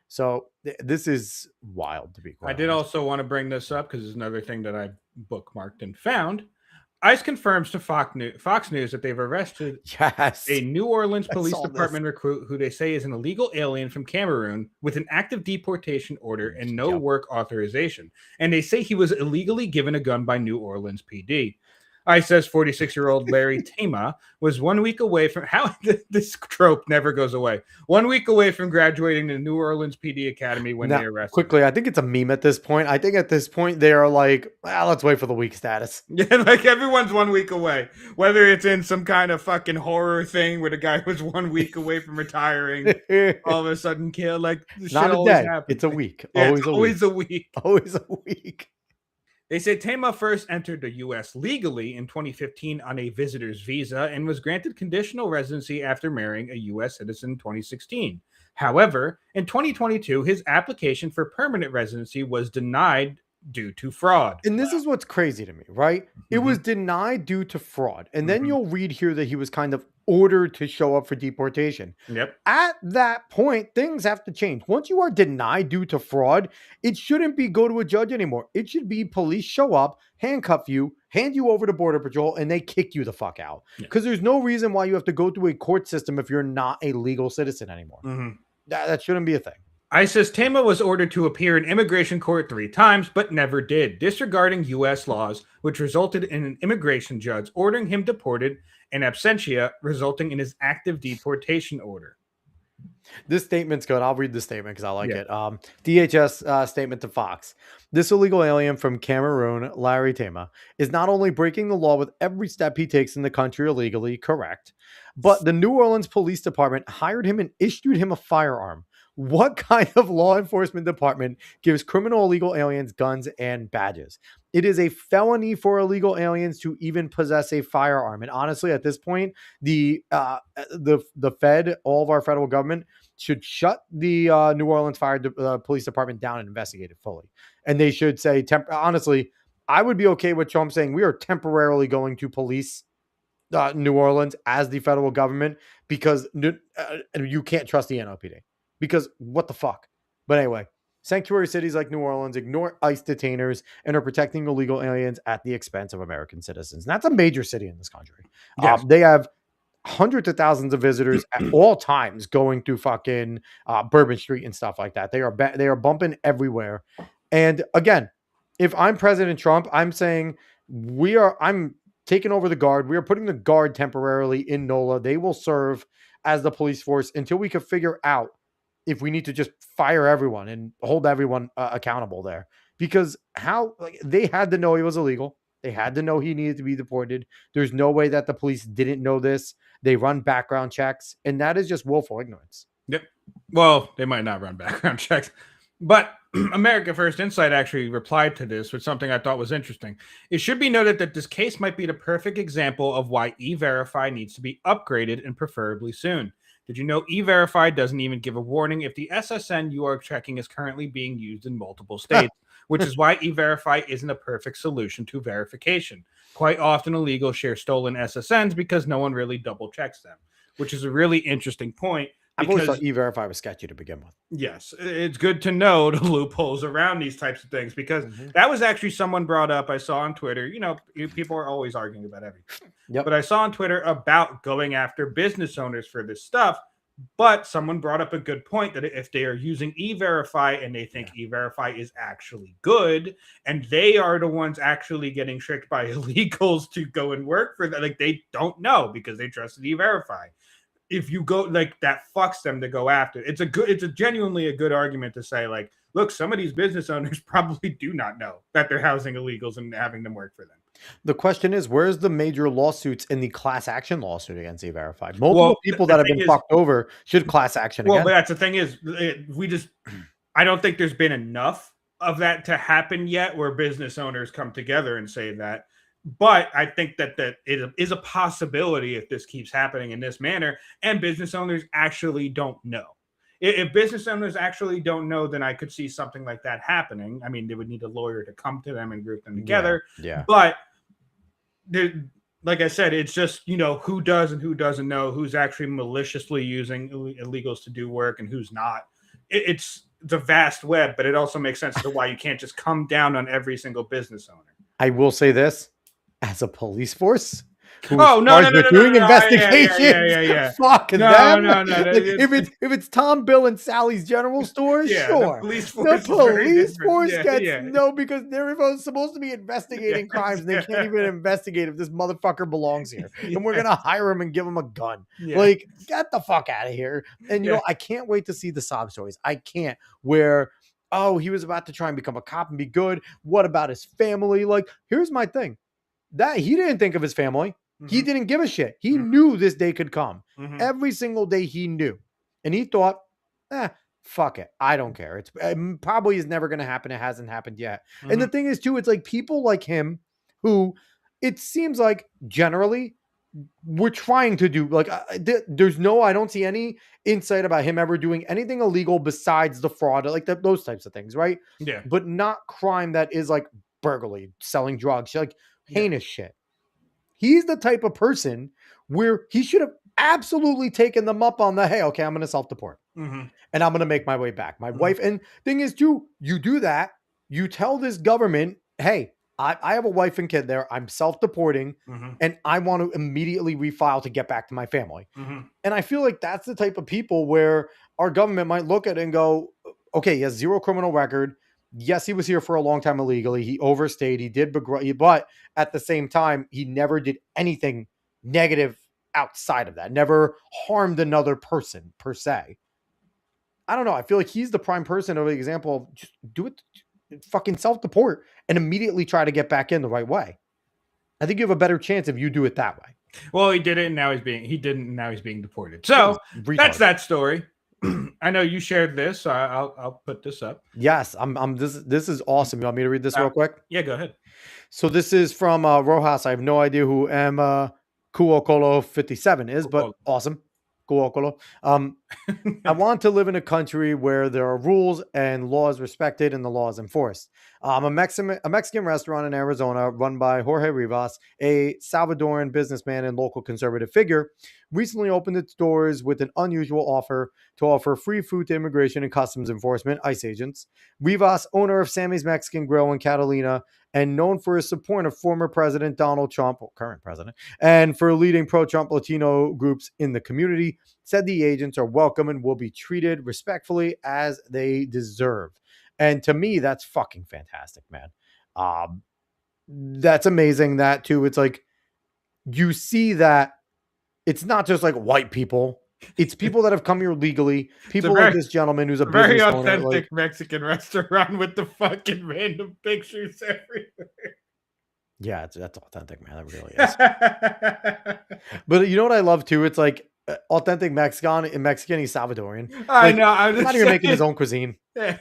So this is wild to be quite I did honest. also want to bring this up because it's another thing that I bookmarked and found. ICE confirms to Fox News that they've arrested a New Orleans Police Department recruit who they say is an illegal alien from Cameroon with an active deportation order and no work authorization. And they say he was illegally given a gun by New Orleans PD. ISIS 46-year-old Larry Tema was 1 week away from how this trope never goes away. 1 week away from graduating the New Orleans PD Academy when they arrested quickly, him. I think it's a meme at this point. I think at this point they are like, let's wait for the week status. Yeah, like everyone's 1 week away. Whether it's in some kind of fucking horror thing where the guy was 1 week away from retiring, all of a sudden killed. Like shit Not a always day. happens. It's a week. Yeah, Always, it's a always week. a week. Always a week. They say Tema first entered the U.S. legally in 2015 on a visitor's visa and was granted conditional residency after marrying a U.S. citizen in 2016. However, in 2022, his application for permanent residency was denied due to fraud. And this is what's crazy to me, right? It was denied due to fraud. And then you'll read here that he was kind of ordered to show up for deportation. Yep. At that point, things have to change. Once you are denied due to fraud, it shouldn't be go to a judge anymore. It should be police show up, handcuff you, hand you over to Border Patrol, and they kick you the fuck out. Because there's no reason why you have to go through a court system if you're not a legal citizen anymore. That shouldn't be a thing. ISIS Tema was ordered to appear in immigration court 3 times, but never did, disregarding U.S. laws, which resulted in an immigration judge ordering him deported in absentia, resulting in his active deportation order. This statement's good. I'll read the statement because I like it. DHS statement to Fox. This illegal alien from Cameroon, Larry Tema, is not only breaking the law with every step he takes in the country illegally, correct, but the New Orleans Police Department hired him and issued him a firearm. What kind of law enforcement department gives criminal illegal aliens guns and badges? It is a felony for illegal aliens to even possess a firearm. And honestly, at this point, the Fed, all of our federal government, should shut the New Orleans Police Department down and investigate it fully. And they should say, honestly, I would be okay with Trump saying we are temporarily going to police New Orleans as the federal government because you can't trust the NOPD. Because what the fuck? But anyway, sanctuary cities like New Orleans ignore ICE detainers and are protecting illegal aliens at the expense of American citizens. And that's a major city in this country. Yes. They have hundreds of thousands of visitors at all times going through fucking Bourbon Street and stuff like that. They are bumping everywhere. And again, if I'm President Trump, I'm saying I'm taking over the guard. We are putting the guard temporarily in NOLA. They will serve as the police force until we can figure out if we need to just fire everyone and hold everyone accountable there. Because they had to know he was illegal. They had to know he needed to be deported. There's no way that the police didn't know this. They run background checks, and that is just willful ignorance. Yep. Well, they might not run background checks, but America First Insight actually replied to this with something I thought was interesting. It should be noted that this case might be the perfect example of why E-Verify needs to be upgraded and preferably soon. Did you know E-Verify doesn't even give a warning if the SSN you are checking is currently being used in multiple states, which is why E-Verify isn't a perfect solution to verification. Quite often, illegals share stolen SSNs because no one really double checks them, which is a really interesting point. I've always thought E-Verify was sketchy to begin with. Yes, it's good to know the loopholes around these types of things because that was actually someone brought up I saw on Twitter. You know, people are always arguing about everything. But I saw on Twitter about going after business owners for this stuff. But someone brought up a good point that if they are using E-Verify and they think E-Verify is actually good and they are the ones actually getting tricked by illegals to go and work for that, like they don't know because they trusted E-Verify. If you go like that fucks them to go after. It's a genuinely a good argument to say like, look, some of these business owners probably do not know that they're housing illegals and having them work for them. The question is, where's the major lawsuits in the class action lawsuit against E-Verify? Multiple people that have been fucked over should class action again. Well, but that's the thing is, I don't think there's been enough of that to happen yet where business owners come together and say that. But I think that it is a possibility if this keeps happening in this manner and business owners actually don't know. If business owners actually don't know, then I could see something like that happening. I mean, they would need a lawyer to come to them and group them together. Yeah. But like I said, it's just, you know, who does and who doesn't know, who's actually maliciously using illegals to do work and who's not. It's a vast web, but it also makes sense to why you can't just come down on every single business owner. I will say this, as a police force, Oh no, no, no, no, doing no, no. investigations. Yeah. Fuck No, them. no, no. Like, if it's Tom, Bill, and Sally's General Store, Yeah, sure. the police The force is very police different. force Yeah, gets yeah. no, because they're supposed to be investigating crimes and they can't even investigate if this motherfucker belongs here. And we're gonna hire him and give him a gun. Yeah. Like, get the fuck out of here. And you know, I can't wait to see the sob stories. I can't. Where, oh, he was about to try and become a cop and be good. What about his family? Like, here's my thing. That he didn't think of his family. He didn't give a shit. He knew this day could come. Every single day he knew. And he thought, fuck it. I don't care. It probably is never going to happen. It hasn't happened yet. And the thing is, too, it's like people like him who it seems like generally we're trying to do, like, I don't see any insight about him ever doing anything illegal besides the fraud, like those types of things, right? Yeah. But not crime that is like burglary, selling drugs, like heinous shit. He's the type of person where he should have absolutely taken them up on the, hey, okay, I'm going to self-deport and I'm going to make my way back. My wife, and thing is too, you do that, you tell this government, hey, I have a wife and kid there. I'm self-deporting and I want to immediately refile to get back to my family. And I feel like that's the type of people where our government might look at it and go, okay, he has zero criminal record. Yes, he was here for a long time illegally. He overstayed. He did, but at the same time, he never did anything negative outside of that. Never harmed another person per se. I don't know. I feel like he's the prime person of an example of just do it, fucking self-deport and immediately try to get back in the right way. I think you have a better chance if you do it that way. Well, he did it, and now he's being deported. So that's that story. I know you shared this, so I'll put this up. Yes, this is awesome. You want me to read this real quick? Yeah, go ahead. So this is from Rojas. I have no idea who Kuokolo 57 is, but awesome. Kuokolo. I want to live in a country where there are rules and laws respected and the laws enforced. A Mexican restaurant in Arizona run by Jorge Rivas, a Salvadoran businessman and local conservative figure, recently opened its doors with an unusual offer to offer free food to immigration and customs enforcement ICE agents. Rivas, owner of Sammy's Mexican Grill in Catalina, and known for his support of former President Donald Trump, current president, and for leading pro-Trump Latino groups in the community, said the agents are welcome and will be treated respectfully as they deserve. And to me, that's fucking fantastic, man. That's amazing. That too, it's like you see that it's not just like white people. It's people that have come here legally. People like this gentleman who's a very business authentic owner, like, Mexican restaurant with the fucking random pictures everywhere. Yeah, that's authentic, man. That really is. But you know what I love too? It's like authentic Mexican. He's Salvadorian. I Like, know. I'm he's not even making his own cuisine. Yeah.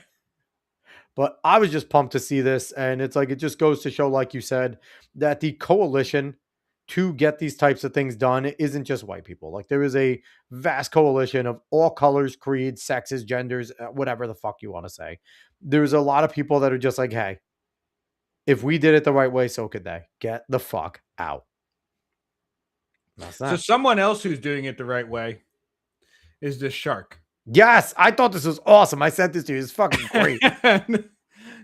But I was just pumped to see this, and it's like it just goes to show, like you said, that the coalition to get these types of things done isn't just white people. Like there is a vast coalition of all colors, creeds, sexes, genders, whatever the fuck you want to say. There's a lot of people that are just like, hey, if we did it the right way, so could they. Get the fuck out. That's that. So someone else who's doing it the right way is this shark. Yes, I thought this was awesome. I sent this to you. It's fucking great.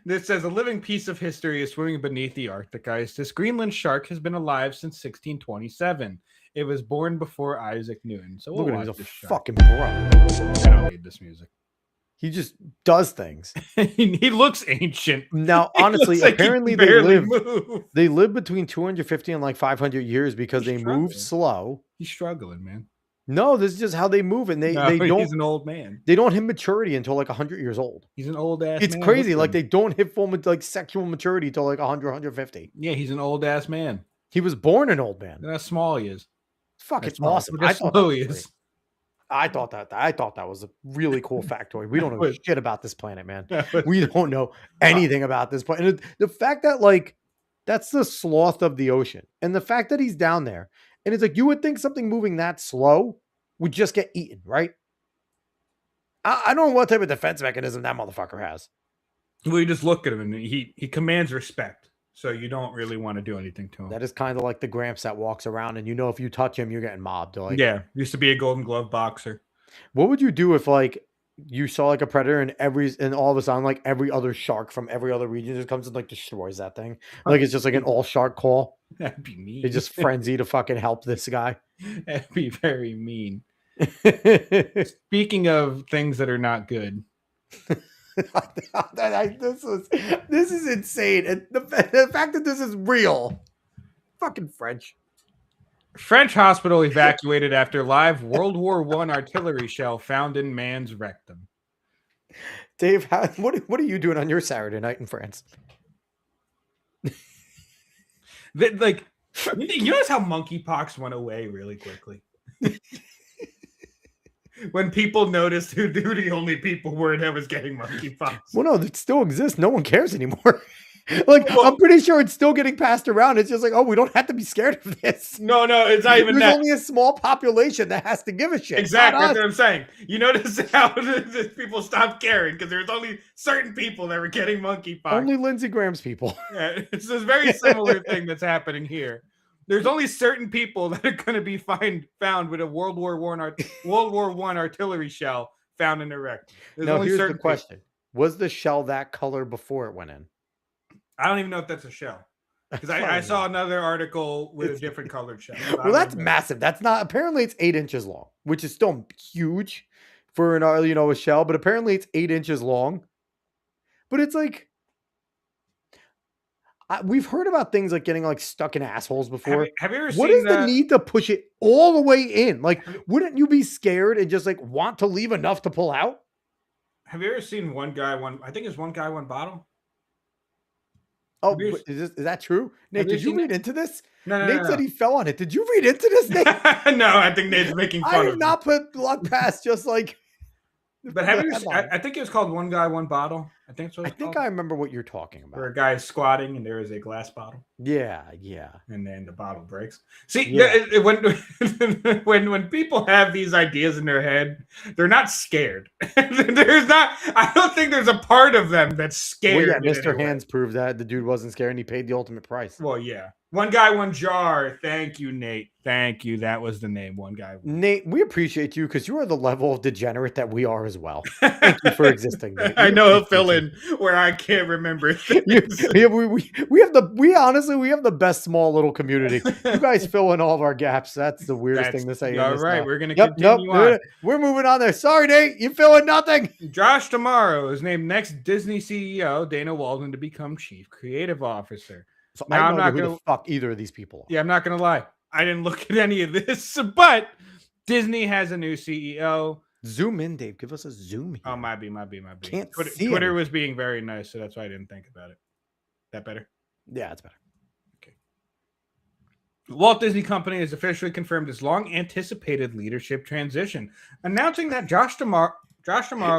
This says a living piece of history is swimming beneath the Arctic ice. This Greenland shark has been alive since 1627. It was born before Isaac Newton. So we'll Look at watch him, he's a this shark. fucking bro. I don't need this music. He just does things. He looks ancient. Now, honestly, like apparently they live between 250 and like 500 years because they move slow. He's struggling, man. No, this is just how they move, and they don't. He's an old man. They don't hit maturity until like 100 years old. He's an old ass. It's man. crazy. Like they don't hit full like sexual maturity until like 100, 150. Yeah, he's an old ass man. He was born an old man. Look how small he is. It's fucking awesome. Look how slow he is. I thought that was a really cool factoid. We don't know shit about this planet, man. We don't know anything about this planet. And the fact that like that's the sloth of the ocean, and the fact that he's down there, and it's like you would think something moving that slow would just get eaten, right? I don't know what type of defense mechanism that motherfucker has. Well, you just look at him and he commands respect. So you don't really want to do anything to him. That is kind of like the Gramps that walks around and you know if you touch him, you're getting mobbed. Like, yeah, used to be a Golden Glove boxer. What would you do if like you saw like a predator and all of a sudden like every other shark from every other region just comes and like destroys that thing. Like it's just like an all shark call. That'd be mean. They just frenzy to fucking help this guy. That'd be very mean. Speaking of things that are not good. This is insane. And the fact that this is real. Fucking French. French hospital evacuated after live World War I artillery shell found in man's rectum. Dave, what are you doing on your Saturday night in France? Like, you notice how monkeypox went away really quickly? When people noticed who the only people were that was getting monkeypox. Well, no, it still exists. No one cares anymore. I'm pretty sure it's still getting passed around. It's just like, oh, we don't have to be scared of this. No, it's not even There's that. only a small population that has to give a shit. Exactly, that's what I'm saying. You notice how people stopped caring because there's only certain people that were getting monkeypox. Only Lindsey Graham's people. Yeah, it's this very similar thing that's happening here. There's only certain people that are going to be found with a World War I artillery shell found in their rectum. Now, here's the question. Was the shell that color before it went in? I don't even know if that's a shell. Because I saw another article with a different colored shell. Well, that's massive. That's not, apparently it's 8 inches long, which is still huge for an, a shell, but apparently it's 8 inches long. But it's like, we've heard about things like getting like stuck in assholes before. Have you ever what seen is the need to push it all the way in? Like, wouldn't you be scared and just like want to leave enough to pull out? Have you ever seen one guy, I think it's one guy, one bottle? Oh, is that true? Nate, did you read into this? No, Nate said he fell on it. Did you read into this, Nate? No, I think Nate's making fun of I did not put luck past just like. But have you? I think it was called One Guy, One Bottle. I think so. I think I remember what you're talking about. Where a guy is squatting and there is a glass bottle. Yeah. And then the bottle breaks. See, when people have these ideas in their head, they're not scared. I don't think there's a part of them that's scared. Well, yeah, Mr. Hands proved that the dude wasn't scared and he paid the ultimate price. Well, yeah. One guy, one jar. Thank you, Nate. Thank you. That was the name. One guy. Nate, we appreciate you because you are the level of degenerate that we are as well. Thank you for existing, Nate. I know he'll fill in where I can't remember things. we have the best small little community. You guys fill in all of our gaps. That's the weirdest thing to say. All right, we're gonna continue on. We're moving on there. Sorry, Nate, you fill in nothing. Josh Tomorrow is named next Disney CEO Dana Walden to become Chief Creative Officer. So now, I'm not going to fuck either of these people. Yeah, I'm not going to lie. I didn't look at any of this, but Disney has a new CEO. Zoom in, Dave. Give us a zoom here. Oh, might be. Can't see Twitter was being very nice, so that's why I didn't think about it. That better? Yeah, it's better. Okay. The Walt Disney Company has officially confirmed its long-anticipated leadership transition, announcing that Josh Tomorrow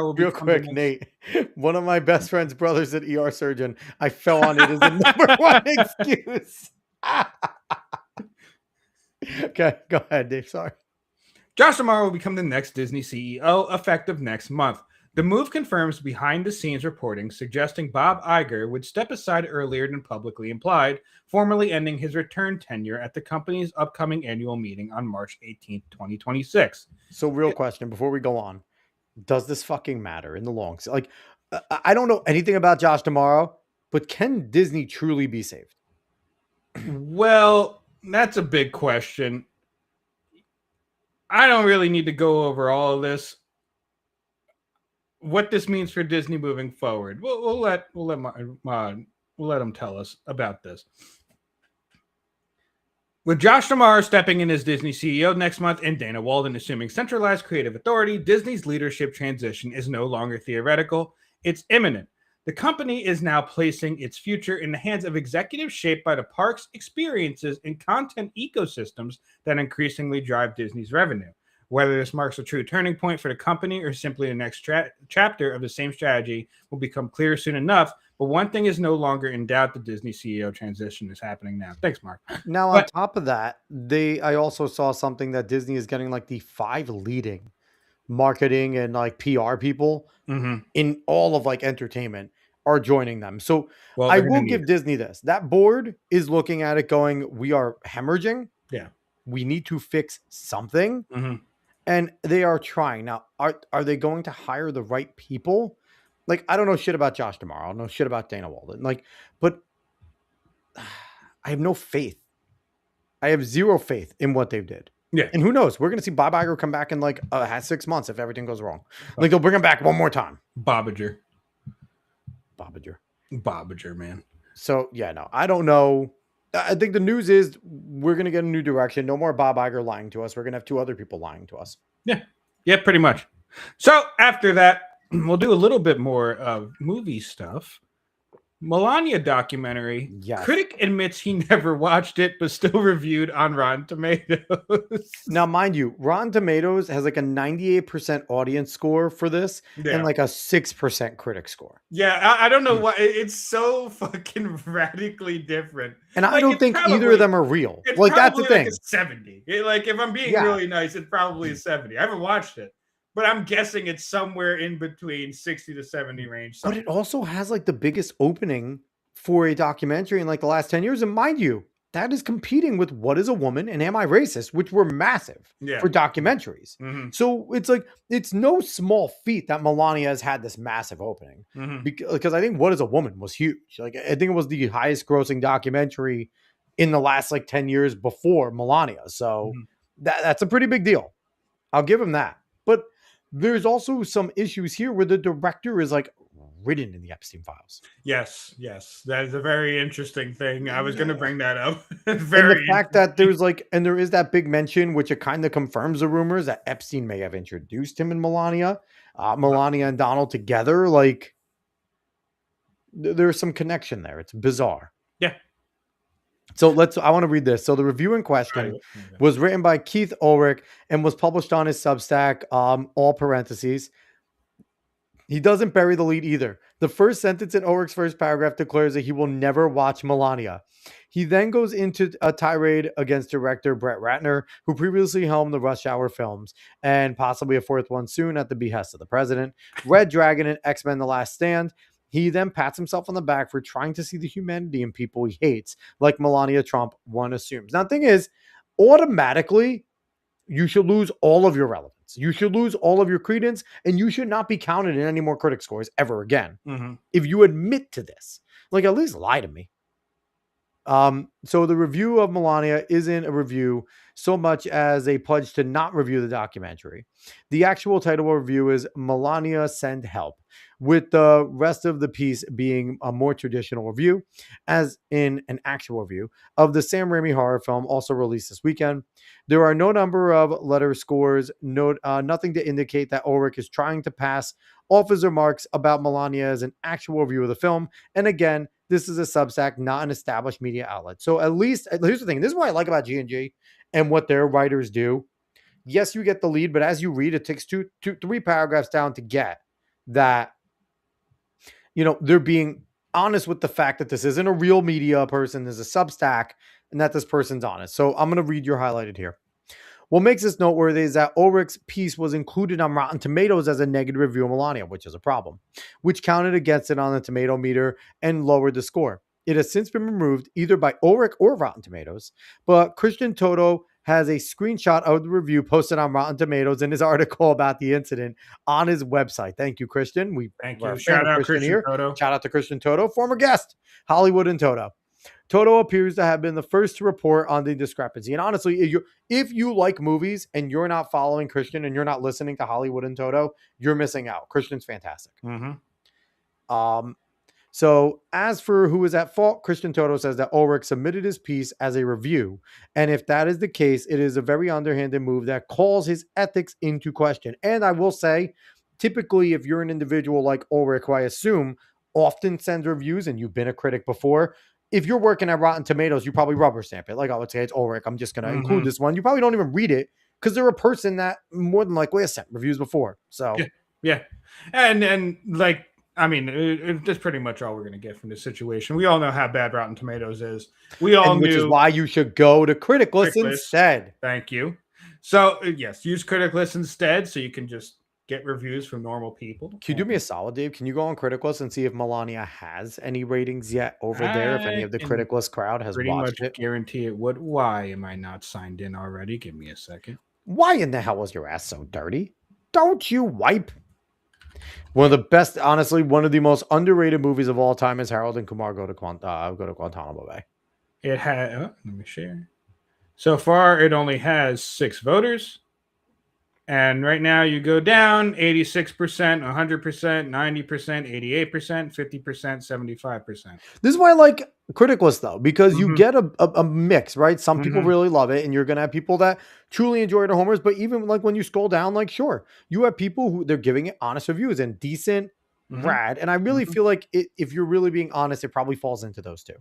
will be real quick, Nate. One of my best friend's brothers an ER surgeon. I fell on it as the number one excuse. Okay, go ahead, Dave. Sorry. Josh Tomorrow will become the next Disney CEO effective next month. The move confirms behind-the-scenes reporting suggesting Bob Iger would step aside earlier than publicly implied, formally ending his return tenure at the company's upcoming annual meeting on March 18th, 2026. So, real question before we go on. Does this fucking matter in the long? Like, I don't know anything about Josh Tomorrow, but can Disney truly be saved? Well, that's a big question. I don't really need to go over all of this. What this means for Disney moving forward, we'll let them tell us about this. With Josh Tomorrow stepping in as Disney CEO next month and Dana Walden assuming centralized creative authority, Disney's leadership transition is no longer theoretical. It's imminent. The company is now placing its future in the hands of executives shaped by the parks, experiences, and content ecosystems that increasingly drive Disney's revenue. Whether this marks a true turning point for the company or simply the next chapter of the same strategy will become clear soon enough. But one thing is no longer in doubt: the Disney CEO transition is happening now. Thanks, Mark. Now, on top of that, I also saw something that Disney is getting like the 5 leading marketing and like PR people in all of like entertainment are joining them. So I will give Disney this. That board is looking at it going, we are hemorrhaging. Yeah. We need to fix something. And they are trying. Now, are they going to hire the right people? Like, I don't know shit about Josh tomorrow. I don't know shit about Dana Walden. Like, but I have no faith. I have zero faith in what they did. Yeah. And who knows? We're going to see Bob Iger come back in like 6 months if everything goes wrong. Like, they'll bring him back one more time. Bobager, man. So, yeah, no, I don't know. I think the news is we're going to get a new direction. No more Bob Iger lying to us. We're going to have 2 other people lying to us. Yeah, pretty much. So after that, we'll do a little bit more of movie stuff. Melania documentary. Yes. Critic admits he never watched it, but still reviewed on Rotten Tomatoes. Now, mind you, Rotten Tomatoes has like a 98% audience score for this and like a 6% critic score. Yeah, I don't know why. It's so fucking radically different. And I don't think either of them are real. Like, that's the thing. Like a 70. Like, if I'm being really nice, it's probably a 70. I haven't watched it, but I'm guessing it's somewhere in between 60 to 70 range. But it also has like the biggest opening for a documentary in like the last 10 years. And mind you, that is competing with What is a Woman and Am I Racist, which were massive for documentaries. So it's like, it's no small feat that Melania has had this massive opening because I think What is a Woman was huge. Like, I think it was the highest grossing documentary in the last like 10 years before Melania. So that's a pretty big deal. I'll give him that. But there's also some issues here where the director is like written in the Epstein files. Yes. That is a very interesting thing. I was going to bring that up. And the fact that there's like, and there is that big mention, which it kind of confirms the rumors that Epstein may have introduced him and Melania and Donald together. Like, there's some connection there. It's bizarre. Yeah. So I want to read this. So the review in question was written by Keith Ulrich and was published on his Substack, all parentheses. He doesn't bury the lead either. The first sentence in Ulrich's first paragraph declares that he will never watch Melania. He then goes into a tirade against director Brett Ratner, who previously helmed the Rush Hour films, and possibly a 4th one soon at the behest of the president, Red Dragon and X-Men The Last Stand. He then pats himself on the back for trying to see the humanity in people he hates, like Melania Trump, one assumes. Now, the thing is, automatically, you should lose all of your relevance. You should lose all of your credence, and you should not be counted in any more critic scores ever again. If you admit to this, like, at least lie to me. So the review of Melania isn't a review so much as a pledge to not review the documentary. The actual title of review is Melania Send Help, with the rest of the piece being a more traditional review, as in an actual review of the Sam Raimi horror film, also released this weekend. There are no number of letter scores, nothing to indicate that Ulrich is trying to pass off his remarks about Melania as an actual review of the film. And again, this is a Substack, not an established media outlet. So at least, here's the thing. This is what I like about G&G and what their writers do. Yes, you get the lead, but as you read, it takes 3 paragraphs down to get that, you know, they're being honest with the fact that this isn't a real media person. There's a Substack and that this person's honest. So I'm going to read your highlighted here. What makes this noteworthy is that Ulrich's piece was included on Rotten Tomatoes as a negative review of Melania, which is a problem, which counted against it on the tomato meter and lowered the score. It has since been removed either by Ulrich or Rotten Tomatoes, but Christian Toto has a screenshot of the review posted on Rotten Tomatoes in his article about the incident on his website. Thank you, Christian. Thank you. Shout out Christian Toto. Shout out to Christian Toto, former guest, Hollywood and Toto. Toto appears to have been the first to report on the discrepancy. And honestly, if you like movies and you're not following Christian and you're not listening to Hollywood and Toto, you're missing out. Christian's fantastic. So as for who is at fault, Christian Toto says that Ulrich submitted his piece as a review. And if that is the case, it is a very underhanded move that calls his ethics into question. And I will say, typically, if you're an individual like Ulrich, who I assume often sends reviews, and you've been a critic before, if you're working at Rotten Tomatoes, you probably rubber stamp it. Like, I would say, it's Ulrich, I'm just going to include this one. You probably don't even read it because they're a person that more than likely has sent reviews before. So yeah. And like, I mean, that's pretty much all we're going to get from this situation. We all know how bad Rotten Tomatoes is. We all knew. Which is why you should go to Criticlist instead. Thank you. So, yes, use Criticlist instead so you can just get reviews from normal people. Can you do me a solid, Dave? Can you go on Criticlist and see if Melania has any ratings yet over there? If any of the Criticlist crowd has watched it? Guarantee it would. Why am I not signed in already? Give me a second. Why in the hell was your ass so dirty? Don't you wipe? One of the best, honestly, one of the most underrated movies of all time is Harold and Kumar go to Guantanamo Bay. It had. Oh, let me share. So far, it only has 6 voters. And right now, you go down 86%, 100%, 90%, 88%, 50%, 75%. This is why I like Criticless, though, because you get a mix, right? Some people really love it, and you're going to have people that truly enjoy it at homers. But even like when you scroll down, like, sure, you have people who they're giving it honest reviews and decent, rad. And I really feel like if you're really being honest, it probably falls into those two.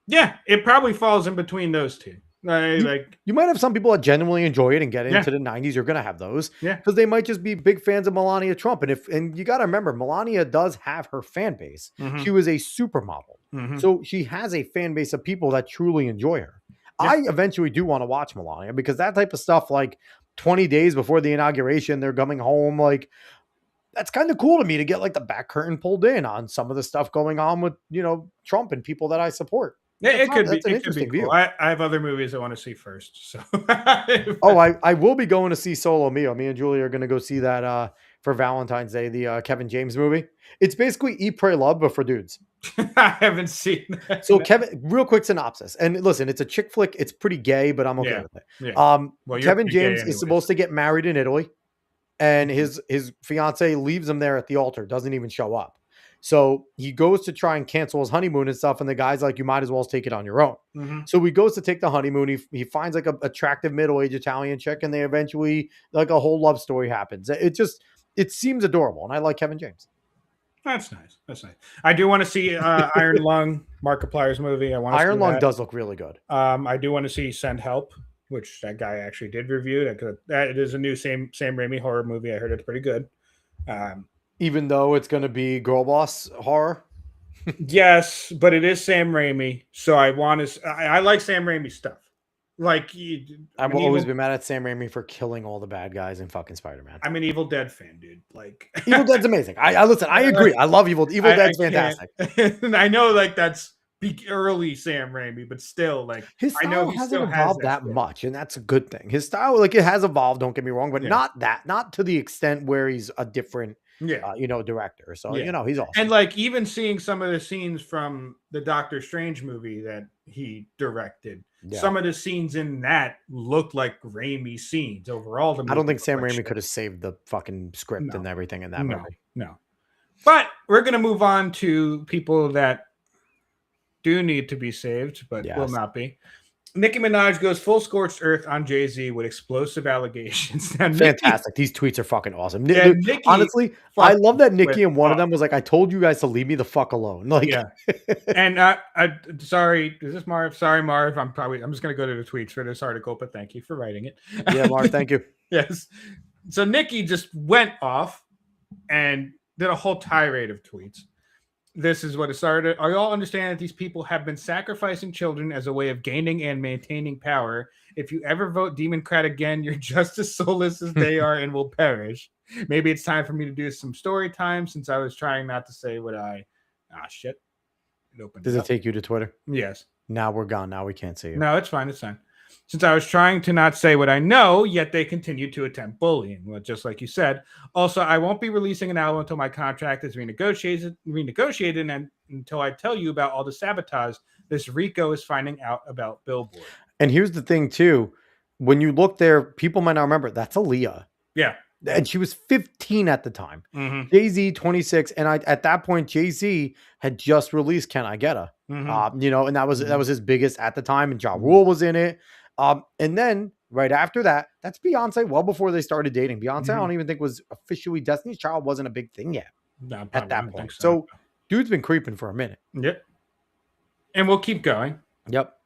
Yeah, it probably falls in between those two. You might have some people that genuinely enjoy it and get into the 90s. You're going to have those because they might just be big fans of Melania Trump. And you got to remember, Melania does have her fan base. She was a supermodel. So she has a fan base of people that truly enjoy her. I eventually do want to watch Melania because that type of stuff, like 20 days before the inauguration, they're coming home. Like, that's kind of cool to me to get like the back curtain pulled in on some of the stuff going on with, Trump and people that I support. Yeah, it could That's be. an It could be interesting cool. view. I have other movies I want to see first. So. I will be going to see Solo Mio. Me and Julie are going to go see that for Valentine's Day, the Kevin James movie. It's basically Eat, Pray, Love, but for dudes. I haven't seen that. So Kevin, real quick synopsis. And listen, it's a chick flick. It's pretty gay, but I'm okay with it. Yeah. Well, Kevin James is supposed to get married in Italy, and his fiance leaves him there at the altar, doesn't even show up. So he goes to try and cancel his honeymoon and stuff. And the guy's like, you might as well take it on your own. So he goes to take the honeymoon. He finds like a attractive middle-aged Italian chick, and they eventually, like, a whole love story happens. It seems adorable. And I like Kevin James. That's nice. That's nice. I do want to see Iron Lung, Markiplier's movie. Iron Lung does look really good. I do want to see Send Help, which that guy actually did review. That is a new Sam Raimi horror movie. I heard it's pretty good. Even though it's going to be girl boss horror? Yes, but it is Sam Raimi. So I want to... I like Sam Raimi stuff. Like, I've always been mad at Sam Raimi for killing all the bad guys in fucking Spider-Man. I'm an Evil Dead fan, dude. Like, Evil Dead's amazing. I listen. I agree. I love Evil Dead's fantastic. And I know, like, that's early Sam Raimi, but still, like, his style I know he hasn't still evolved has that much, and that's a good thing. His style, like, it has evolved. Don't get me wrong, but not to the extent where he's a different, director. So he's awesome. And like, even seeing some of the scenes from the Doctor Strange movie that he directed, some of the scenes in that looked like Raimi scenes overall. I don't think Sam Raimi could have saved the fucking script and everything in that movie. No. But we're gonna move on to people that do need to be saved, but will not be. Nicki Minaj goes full scorched earth on Jay-Z with explosive allegations. Now, Fantastic. These tweets are fucking awesome. Yeah, Dude, honestly, I love that Nicki and one of them was like, I told you guys to leave me the fuck alone. Like, And sorry, is this Marv? Sorry, Marv. I'm just gonna go to the tweets for this article, but thank you for writing it. Yeah, Marv, thank you. Yes. So Nicki just went off and did a whole tirade of tweets. This is what it started. I all understand that these people have been sacrificing children as a way of gaining and maintaining power. If you ever vote Democrat again, you're just as soulless as they are and will perish. Maybe it's time for me to do some story time since I was trying not to say what I... shit. It opened. Does it take you to Twitter? Yes. Now we're gone. Now we can't see you. No, it's fine. It's fine. Since I was trying to not say what I know, yet they continue to attempt bullying. Well, just like you said. Also, I won't be releasing an album until my contract is renegotiated and until I tell you about all the sabotage this Rico is finding out about Billboard. And here's the thing, too. When you look there, people might not remember, that's Aaliyah. Yeah. And she was 15 at the time. Jay-Z, 26. And at that point, Jay-Z had just released Can I Get Her? And that was his biggest at the time. And Ja Rule was in it. And then right after that, that's Beyonce. Well before they started dating, Beyonce, I don't even think was officially Destiny's Child wasn't a big thing yet at that point. So dude's been creeping for a minute. Yep. And we'll keep going. Yep.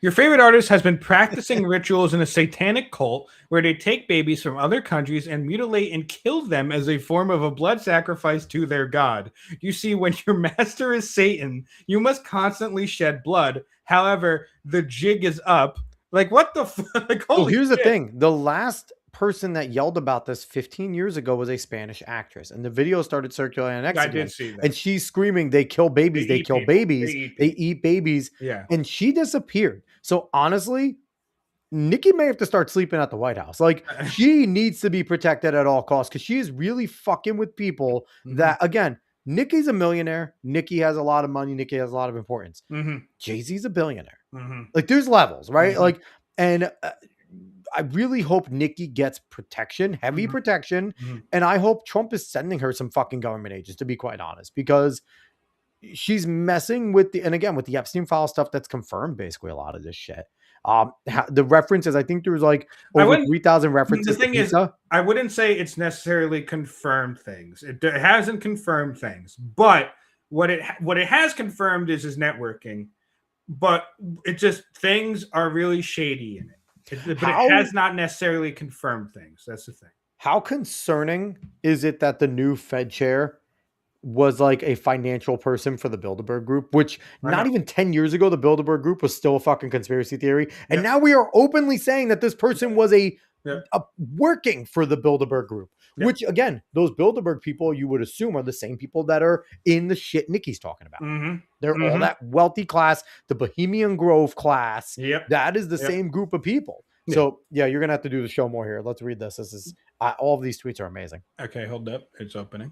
Your favorite artist has been practicing rituals in a satanic cult where they take babies from other countries and mutilate and kill them as a form of a blood sacrifice to their god. You see, when your master is Satan, you must constantly shed blood. However, the jig is up. Like, what the fuck? Like, well, here's the thing. The last person that yelled about this 15 years ago was a Spanish actress. And the video started circulating on X. I did see that. And she's screaming, they kill babies. They kill babies. They eat babies. Yeah. And she disappeared. So honestly, Nikki may have to start sleeping at the White House. Like, she needs to be protected at all costs because she is really fucking with people that, again, Nikki's a millionaire. Nikki has a lot of money. Nikki has a lot of importance. Jay-Z's a billionaire. Like, there's levels, right? Like, and I really hope Nikki gets protection, heavy protection. And I hope Trump is sending her some fucking government agents, to be quite honest, because she's messing with the, and again, with the Epstein file stuff that's confirmed basically a lot of this shit. The references, I think there was like over 3,000 references. The thing is, I wouldn't say it's necessarily confirmed things. It hasn't confirmed things, but what it has confirmed is his networking. But it just, things are really shady in it. But it has not necessarily confirmed things. That's the thing. How concerning is it that the new Fed chair was like a financial person for the Bilderberg Group, which not even 10 years ago, the Bilderberg Group was still a fucking conspiracy theory. And now we are openly saying that this person was a working for the Bilderberg Group, which again, those Bilderberg people, you would assume are the same people that are in the shit Nikki's talking about. They're all that wealthy class, the Bohemian Grove class. That is the same group of people. So yeah, you're going to have to do the show more here. Let's read this. This is all of these tweets are amazing. Okay, hold up. It's opening.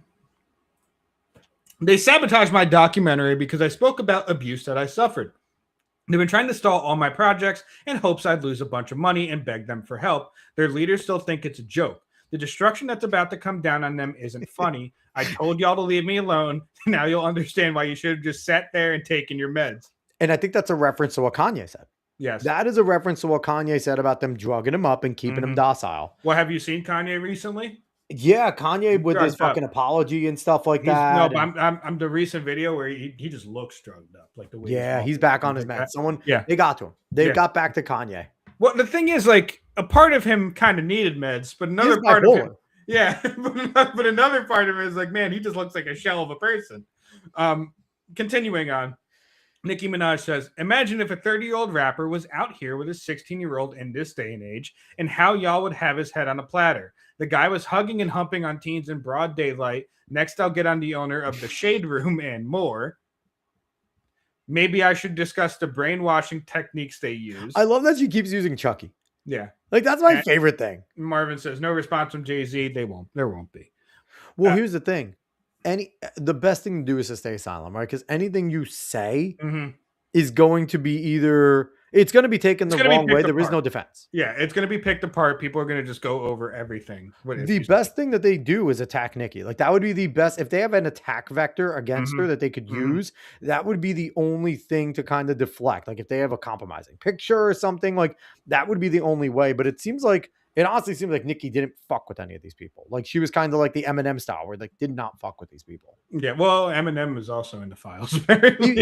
They sabotaged my documentary because I spoke about abuse that I suffered. They've been trying to stall all my projects in hopes I'd lose a bunch of money and beg them for help. Their leaders still think it's a joke. The destruction that's about to come down on them isn't funny. I told y'all to leave me alone. Now you'll understand why you should have just sat there and taken your meds. And I think that's a reference to what Kanye said. Yes. That is a reference to what Kanye said about them drugging him up and keeping him docile. Well, have you seen Kanye recently? Yeah, Kanye with his fucking apology and stuff like that. No, but I'm the recent video where he just looks drugged up, like the way. He's back on his meds. They got to him. They got back to Kanye. Well, the thing is, like, a part of him kind of needed meds, but another part of him, but another part of it is like, man, he just looks like a shell of a person. Continuing on, Nicki Minaj says, imagine if a 30-year-old rapper was out here with a 16-year-old in this day and age, and how y'all would have his head on a platter. The guy was hugging and humping on teens in broad daylight. Next, I'll get on the owner of the Shade Room and more. Maybe I should discuss the brainwashing techniques they use. I love that she keeps using Chucky. Yeah. Like, that's my favorite thing. Marvin says, no response from Jay-Z. There won't be. Well, here's the thing. The best thing to do is to stay silent, right? Because anything you say is going to be it's going to be taken the wrong way. There is no defense. Yeah, it's going to be picked apart. People are going to just go over everything. The best thing that they do is attack Nikki. Like, that would be the best. If they have an attack vector against her that they could use, that would be the only thing to kind of deflect. Like, if they have a compromising picture or something, like, that would be the only way. But it honestly seems like Nikki didn't fuck with any of these people. Like, she was kind of like the Eminem style, where like did not fuck with these people. Yeah, well, Eminem was also in the files.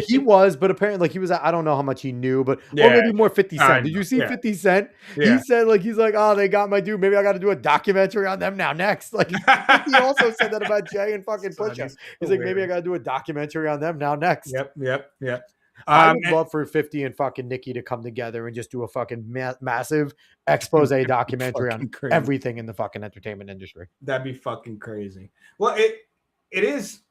he was, but apparently, like, he was. I don't know how much he knew, but or maybe more 50 Cent. Did you see 50 Cent? Yeah. He said, like, he's like, oh, they got my dude. Maybe I got to do a documentary on them now. Next, like, he also said that about Jay and fucking Pusha. He's like, maybe I got to do a documentary on them now. Next. Yep. I would love for 50 and fucking Nikki to come together and just do a fucking massive expose documentary on everything in the fucking entertainment industry. That'd be fucking crazy. Well, it is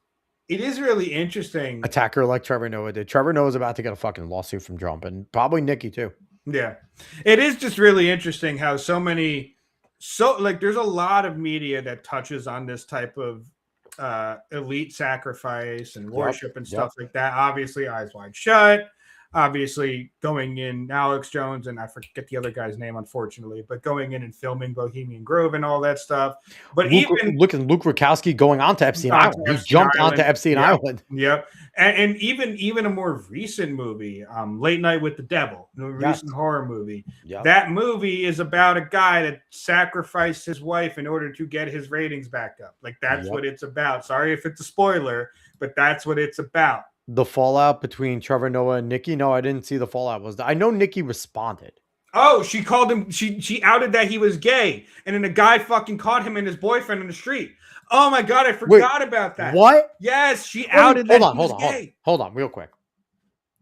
really interesting. Attack her like Trevor Noah did. Trevor Noah's about to get a fucking lawsuit from Trump, and probably Nikki too. Yeah. It is just really interesting how there's a lot of media that touches on this type of elite sacrifice and worship and stuff like that. Obviously, Eyes Wide Shut. Obviously, going in Alex Jones, and I forget the other guy's name, unfortunately, but going in and filming Bohemian Grove and all that stuff. But Luke Rukowski going on to Epstein Island. He jumped onto Epstein Island. Yep. And even a more recent movie, Late Night with the Devil, a recent horror movie. Yep. That movie is about a guy that sacrificed his wife in order to get his ratings back up. Like, that's what it's about. Sorry if it's a spoiler, but that's what it's about. The fallout between Trevor Noah and Nikki? No, I didn't see the fallout. I know Nikki responded. Oh, she called him. She outed that he was gay, and then the guy fucking caught him and his boyfriend in the street. Oh my god, I forgot about that. What? Yes, she outed that he was gay. Hold on, real quick.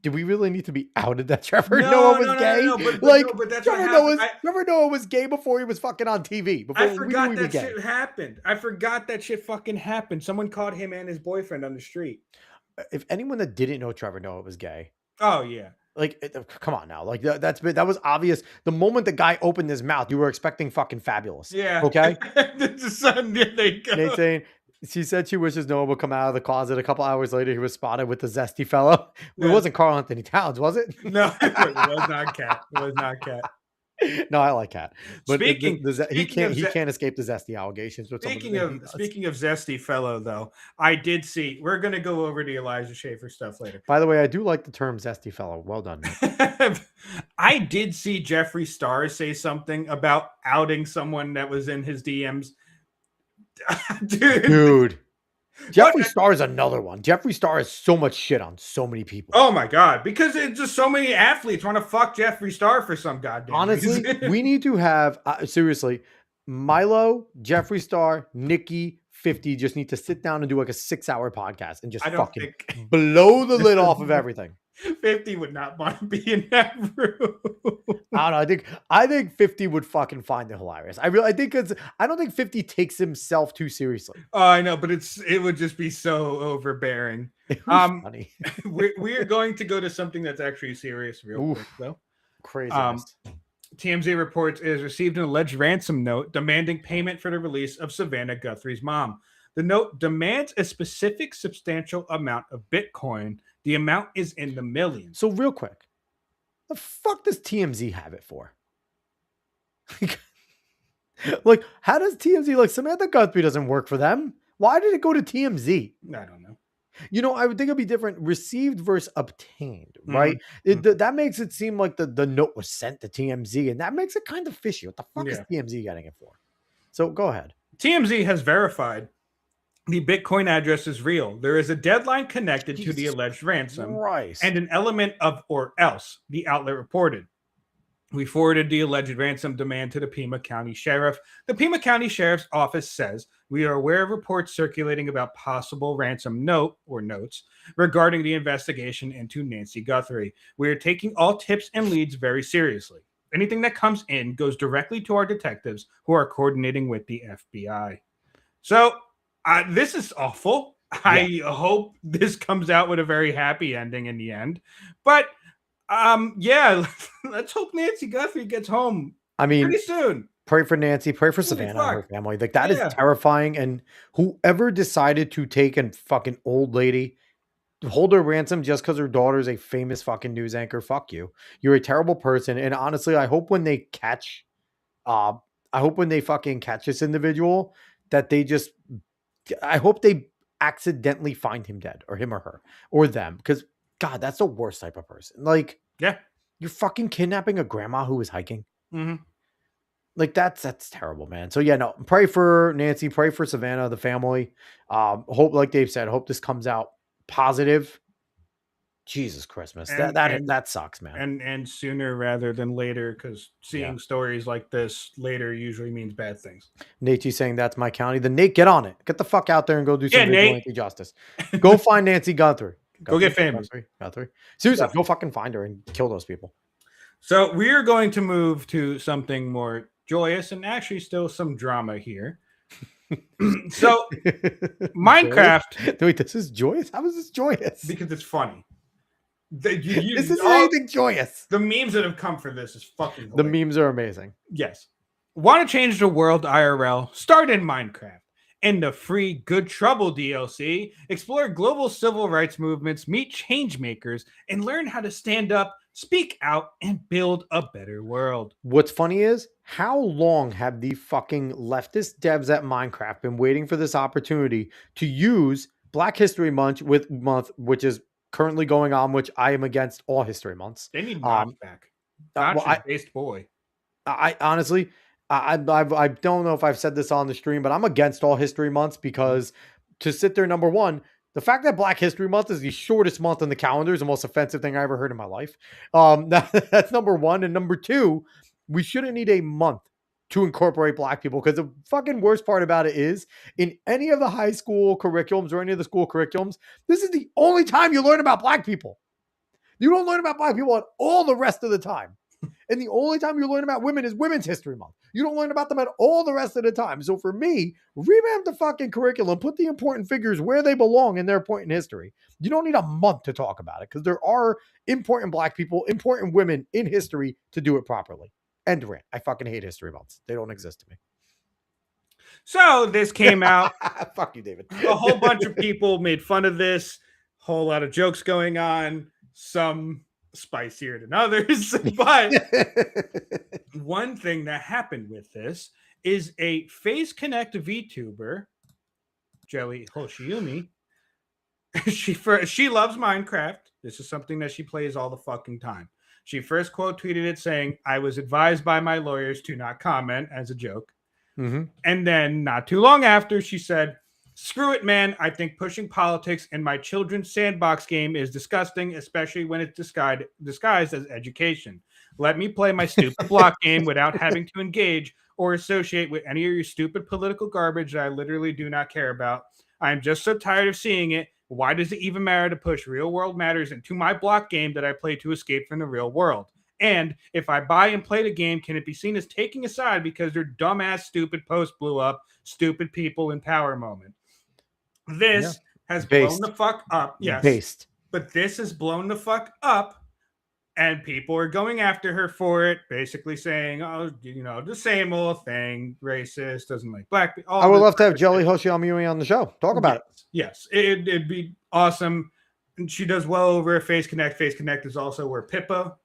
Did we really need to be outed that Trevor Noah was gay? No, but that's Trevor Noah was gay before he was fucking on TV. I forgot that shit happened. I forgot that shit fucking happened. Someone caught him and his boyfriend on the street. If anyone that didn't know Trevor Noah was gay. Oh, yeah. Come on now. Like that was obvious. The moment the guy opened his mouth, you were expecting fucking fabulous. Yeah. Okay. There they go. Nate saying she said she wishes Noah would come out of the closet. A couple hours later, he was spotted with the zesty fellow. It Yeah. wasn't Carl Anthony Towns, was it? No, it was not Cat. It was not Cat. No, I like Cat. But he speaking can't escape the zesty allegations. Speaking of zesty fellow, though, I did see. We're gonna go over the Elijah Schaffer stuff later. By the way, I do like the term zesty fellow. Well done. I did see Jeffree Star say something about outing someone that was in his DMs. Dude. Jeffree Star is another one. Jeffree Star has so much shit on so many people. Oh my god, because it's just so many athletes want to fuck Jeffree Star for some goddamn Honestly, reason. we need to have seriously, Milo, Jeffree Star, Nikki, 50 just need to sit down and do like a 6-hour podcast and just fucking blow the lid off of everything. 50 would not want to be in that room. I don't know. I think 50 would fucking find it hilarious. I don't think 50 takes himself too seriously. Oh, I know, but it would just be so overbearing. Funny. we are going to go to something that's actually serious real quick, though. Crazy. TMZ reports it has received an alleged ransom note demanding payment for the release of Savannah Guthrie's mom. The note demands a specific substantial amount of Bitcoin. The amount is in the millions. So real quick, the fuck does TMZ have it for? Like, how does TMZ, like, Samantha Guthrie doesn't work for them? Why did it go to TMZ? I don't know. You know, I would think it'd be different. Received versus obtained, right? That makes it seem like the note was sent to TMZ, and that makes it kind of fishy. What the fuck is TMZ getting it for? So go ahead. TMZ has verified the Bitcoin address is real. There is a deadline connected to the alleged ransom and an element of or else, the outlet reported. We forwarded the alleged ransom demand to the Pima County Sheriff. The Pima County Sheriff's Office says, we are aware of reports circulating about possible ransom note or notes regarding the investigation into Nancy Guthrie. We are taking all tips and leads very seriously. Anything that comes in goes directly to our detectives who are coordinating with the FBI. So this is awful. Yeah. I hope this comes out with a very happy ending in the end. But let's hope Nancy Guthrie gets home. I mean, pretty soon. Pray for Nancy, pray for Savannah and her family. Like that is terrifying. And whoever decided to take a fucking old lady, hold her ransom just because her daughter is a famous fucking news anchor, fuck you. You're a terrible person. And honestly, I hope when they fucking catch this individual, that I hope they accidentally find him dead, or him or her or them, because God, that's the worst type of person. Like, you're fucking kidnapping a grandma who was hiking. Mm-hmm. Like that's terrible, man. So yeah, no, pray for Nancy, pray for Savannah, the family. Hope, like Dave said, hope this comes out positive. Jesus Christmas, that sucks, man. And sooner rather than later, because seeing stories like this later usually means bad things. Nate's saying that's my county. Then Nate, get on it. Get the fuck out there and go do some vigilante justice. Go find Nancy Guthrie. Go get famous. Guthrie. Seriously, go fucking find her and kill those people. So we're going to move to something more joyous and actually still some drama here. So Minecraft. Wait, this is joyous? How is this joyous? Because it's funny. This isn't anything joyous. The memes that have come for this is fucking hilarious. The memes are amazing. Yes. Want to change the world IRL? Start in Minecraft. In the free Good Trouble DLC, explore global civil rights movements, meet change makers, and learn how to stand up, speak out, and build a better world. What's funny is, how long have the fucking leftist devs at Minecraft been waiting for this opportunity to use Black History Month, which is currently going on, which I am against all history months. They need Notch back. Notch based boy. I honestly, I don't know if I've said this on the stream, but I'm against all history months because to sit there, number one, the fact that Black History Month is the shortest month on the calendar is the most offensive thing I ever heard in my life. That's number one. And number two, we shouldn't need a month to incorporate Black people, because the fucking worst part about it is, in any of the high school curriculums or any of the school curriculums, this is the only time you learn about Black people. You don't learn about Black people at all the rest of the time. And the only time you learn about women is Women's History Month. You don't learn about them at all the rest of the time. So for me, revamp the fucking curriculum, put the important figures where they belong in their point in history. You don't need a month to talk about it because there are important Black people, important women in history to do it properly. End rant. I fucking hate history months. They don't exist to me. So this came out. Fuck you, David. A whole bunch of people made fun of this. Whole lot of jokes going on. Some spicier than others. But one thing that happened with this is a Face Connect VTuber, Jelly Hoshiumi. She loves Minecraft. This is something that she plays all the fucking time. She first quote tweeted it saying, "I was advised by my lawyers to not comment," as a joke. Mm-hmm. And then not too long after, she said, "Screw it, man. I think pushing politics in my children's sandbox game is disgusting, especially when it's disguised as education. Let me play my stupid block game without having to engage or associate with any of your stupid political garbage that I literally do not care about. I'm just so tired of seeing it. Why does it even matter to push real world matters into my block game that I play to escape from the real world? And if I buy and play the game, can it be seen as taking a side because their dumbass stupid post blew up? Stupid people in power moment." This has blown the fuck up. Yes. But this has blown the fuck up. And people are going after her for it, basically saying, "Oh, you know, the same old thing, racist, doesn't like Black people." I would love to have Jelly Hoshiumi on the show. Talk about it. Yes, it'd be awesome. And she does well over at Face Connect. Face Connect is also where Pippa.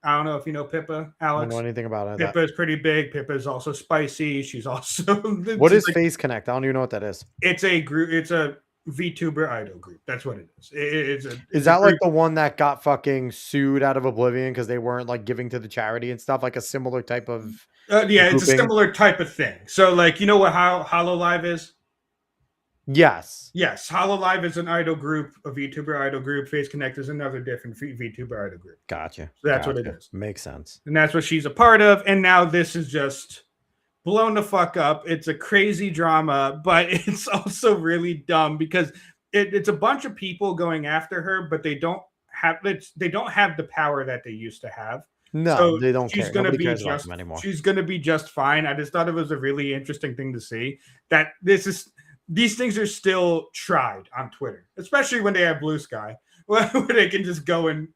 I don't know if you know Pippa, Alex. I don't know anything about it. Pippa is pretty big. Pippa is also spicy. She's also. What is Face Connect? I don't even know what that is. It's a group. It's a VTuber idol group. That's what it is. Is that like the one that got fucking sued out of oblivion because they weren't like giving to the charity and stuff? Like a similar type of. Yeah, it's a similar type of thing. So, like, you know what HoloLive is? Yes. Yes. HoloLive is an idol group, a VTuber idol group. Face Connect is another different VTuber idol group. Gotcha. So that's what it is. Makes sense. And that's what she's a part of. And now this is just blown the fuck up. It's a crazy drama, but it's also really dumb because it's a bunch of people going after her, but they don't have the power that they used to have. No, so they don't she's care. Gonna Nobody be cares just, about them anymore. She's going to be just fine. I just thought it was a really interesting thing to see that these things are still tried on Twitter, especially when they have Blue Sky, where they can just go and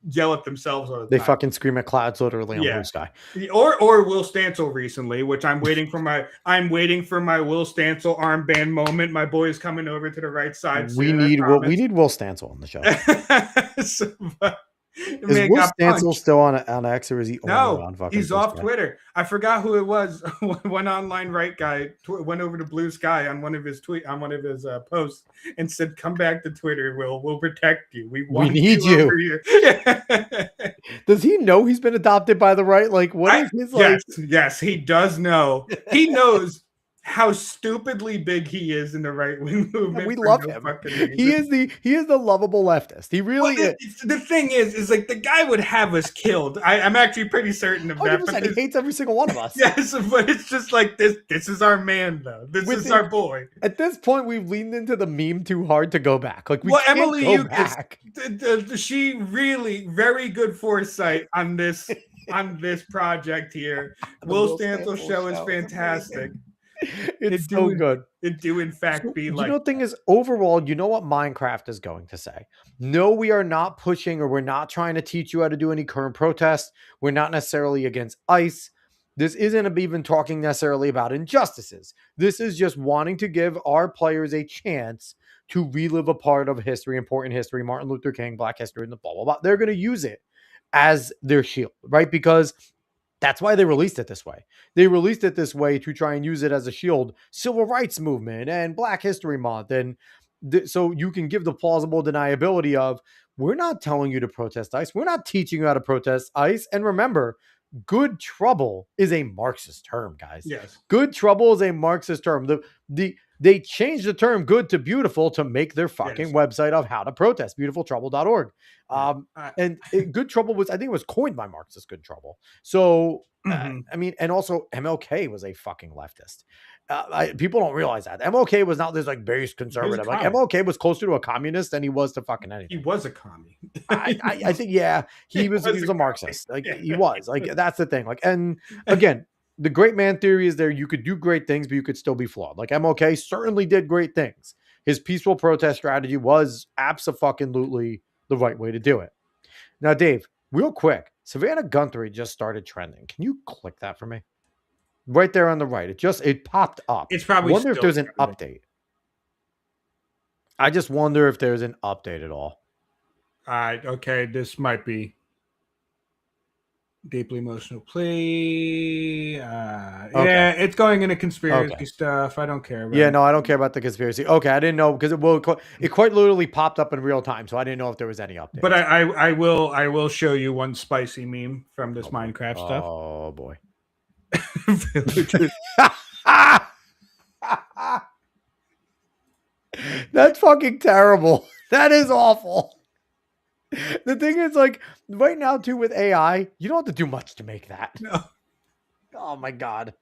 yell at themselves all the time. They fucking scream at clouds literally on Blue Sky. Or Will Stancil recently, which I'm waiting for my Will Stancil armband moment. My boy is coming over to the right side. We need Will Stancil on the show. Is Will Stancil still on X or is he only on fucking he's off Twitter? I forgot who it was. One online right guy went over to Blue Sky on one of his posts and said, "Come back to Twitter. We'll protect you. We need you." over here." Does he know he's been adopted by the right? Like, what is his like? Yes, he does know. He knows how stupidly big he is in the right wing movement. We love him. He is the lovable leftist. He really is. The thing is like the guy would have us killed. I'm actually pretty certain of that. But he hates every single one of us. Yes, but it's just like this is our man though. This is our boy. At this point, we've leaned into the meme too hard to go back. Like Emily, go back. She really very good foresight on this project here. Will Stancil show is fantastic. It's so good. It do in fact be like. You know, the thing is, overall, you know what Minecraft is going to say. No, we are not pushing or we're not trying to teach you how to do any current protests. We're not necessarily against ICE. This isn't even talking necessarily about injustices. This is just wanting to give our players a chance to relive a part of history, important history, Martin Luther King, Black history, and the blah, blah, blah. They're going to use it as their shield, right? Because that's why they released it this way. They released it this way to try and use it as a shield. Civil rights movement and Black History Month. And so you can give the plausible deniability of, we're not telling you to protest ICE. We're not teaching you how to protest ICE. And remember, good trouble is a Marxist term, guys. Yes. Good trouble is a Marxist term. They changed the term good to beautiful to make their fucking website of how to protest, beautifultrouble.org. And good trouble was, I think it was coined by Marxists, good trouble. So, I mean, and also MLK was a fucking leftist. People don't realize that MLK was not this like base conservative. Like MLK was closer to a communist than he was to fucking anything. He was a commie. I think he was a Marxist. Like he was. Like that's the thing. Like, and again, the great man theory is there. You could do great things, but you could still be flawed. Like MLK certainly did great things. His peaceful protest strategy was abso-fucking-lutely the right way to do it. Now, Dave, real quick, Savannah Guthrie just started trending. Can you click that for me? Right there on the right. It popped up. It's probably. I wonder if there's an update. I just wonder if there's an update at all. Okay, this might be deeply emotional plea. Okay. Yeah, it's going into conspiracy stuff. I don't care about it. No, I don't care about the conspiracy. Okay, I didn't know because it quite literally popped up in real time, so I didn't know if there was any update. But I will show you one spicy meme from this Minecraft stuff. Oh boy. That's fucking terrible. That is awful. The thing is, like, right now, too, with AI, you don't have to do much to make that. No. Oh, my God.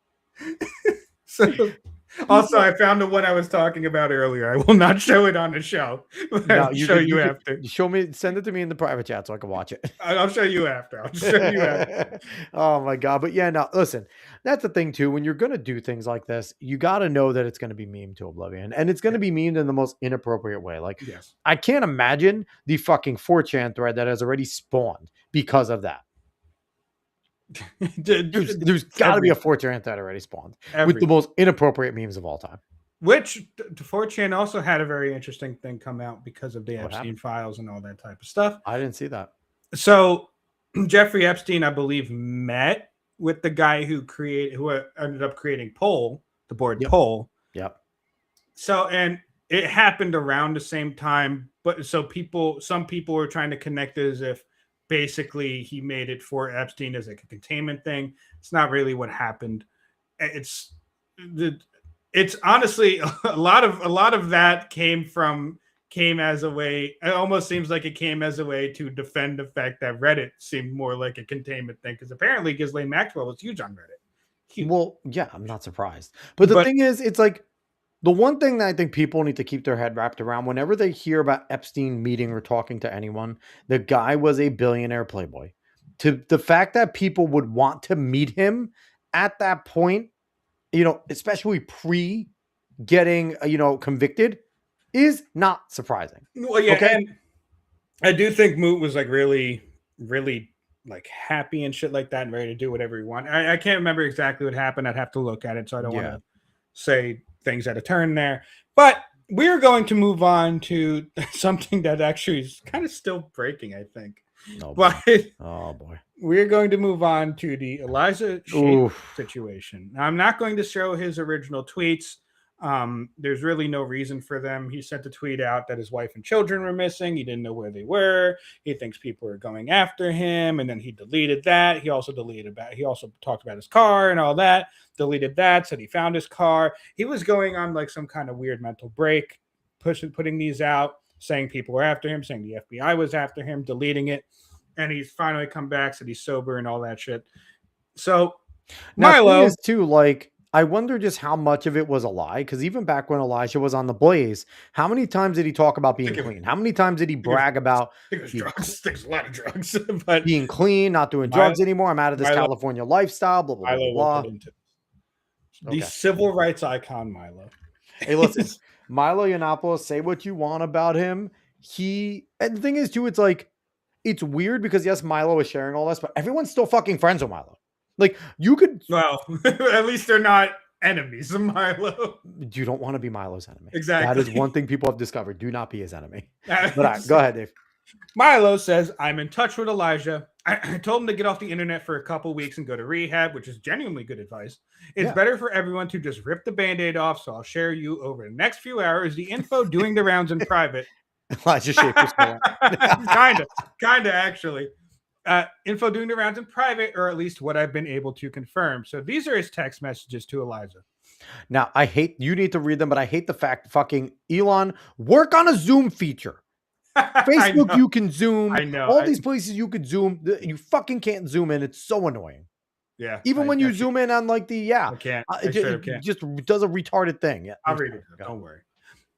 Also, I found the one I was talking about earlier. I will not show it on the show. No, I'll show you after. Show me, send it to me in the private chat so I can watch it. I'll show you after. I'll show you after. Oh my God. But yeah, no, listen, that's the thing too. When you're going to do things like this, you got to know that it's going to be memed to oblivion, and it's going to be memed in the most inappropriate way. Like, yes. I can't imagine the fucking 4chan thread that has already spawned because of that. There's got to be a 4chan thread already spawned with the most inappropriate memes of all time. Which 4chan also had a very interesting thing come out because of the Epstein files and all that type of stuff. I didn't see that. So Jeffrey Epstein, I believe, met with the guy who ended up creating the board Poll. Yep. So, and it happened around the same time, but some people were trying to connect it as if basically he made it for Epstein as like a containment thing. It's not really what happened. It's honestly a lot of that came as a way. It almost seems like it came as a way to defend the fact that Reddit seemed more like a containment thing, because apparently Ghislaine Maxwell was huge on Reddit. Huge. Well, yeah, I'm not surprised. But the thing is, it's like the one thing that I think people need to keep their head wrapped around whenever they hear about Epstein meeting or talking to anyone, the guy was a billionaire playboy. To the fact that people would want to meet him at that point, especially pre getting, convicted, is not surprising. Well, yeah, okay? And I do think Moot was like really, really like happy and shit like that and ready to do whatever he wanted. I can't remember exactly what happened. I'd have to look at it, so I don't want to say things at a turn there. But we're going to move on to something that actually is kind of still breaking, I think. Oh, but boy. We're going to move on to the Elijah Schaffer situation. Now, I'm not going to show his original tweets. There's really no reason for them. He sent a tweet out that his wife and children were missing. He didn't know where they were. He thinks people are going after him, and then he deleted that. He also talked about his car and all that. Deleted that. Said he found his car. He was going on like some kind of weird mental break, putting these out, saying people were after him, saying the FBI was after him, deleting it, and he's finally come back, said he's sober and all that shit. So Milo is too, like, I wonder just how much of it was a lie, because even back when Elijah was on the Blaze, how many times did he talk about being clean? How many times did he brag about drugs? There's a lot of drugs, but being clean, not doing drugs anymore? I'm out of this California lifestyle. Blah blah blah. blah. The civil rights icon Milo. Hey, listen, Milo Yiannopoulos. Say what you want about him. And the thing is too, it's like it's weird because yes, Milo is sharing all this, but everyone's still fucking friends with Milo. Like, you could... Well, at least they're not enemies of Milo. You don't want to be Milo's enemy. Exactly. That is one thing people have discovered. Do not be his enemy. But go ahead, Dave. Milo says, I'm in touch with Elijah. I told him to get off the internet for a couple weeks and go to rehab, which is genuinely good advice. It's better for everyone to just rip the Band-Aid off, so I'll share you over the next few hours the info doing the rounds in private. Elijah Schaffer's Kinda, actually. Info doing the rounds in private, or at least what I've been able to confirm. So these are his text messages to Elijah. Now, you need to read them, but I hate the fact fucking Elon, work on a Zoom feature. Facebook, you can Zoom. I know. All these places you could Zoom. You fucking can't Zoom in. It's so annoying. Yeah. Even when you zoom in on like the I can't. I straight up it can't. just does a retarded thing. Yeah, I'll read it. Don't worry.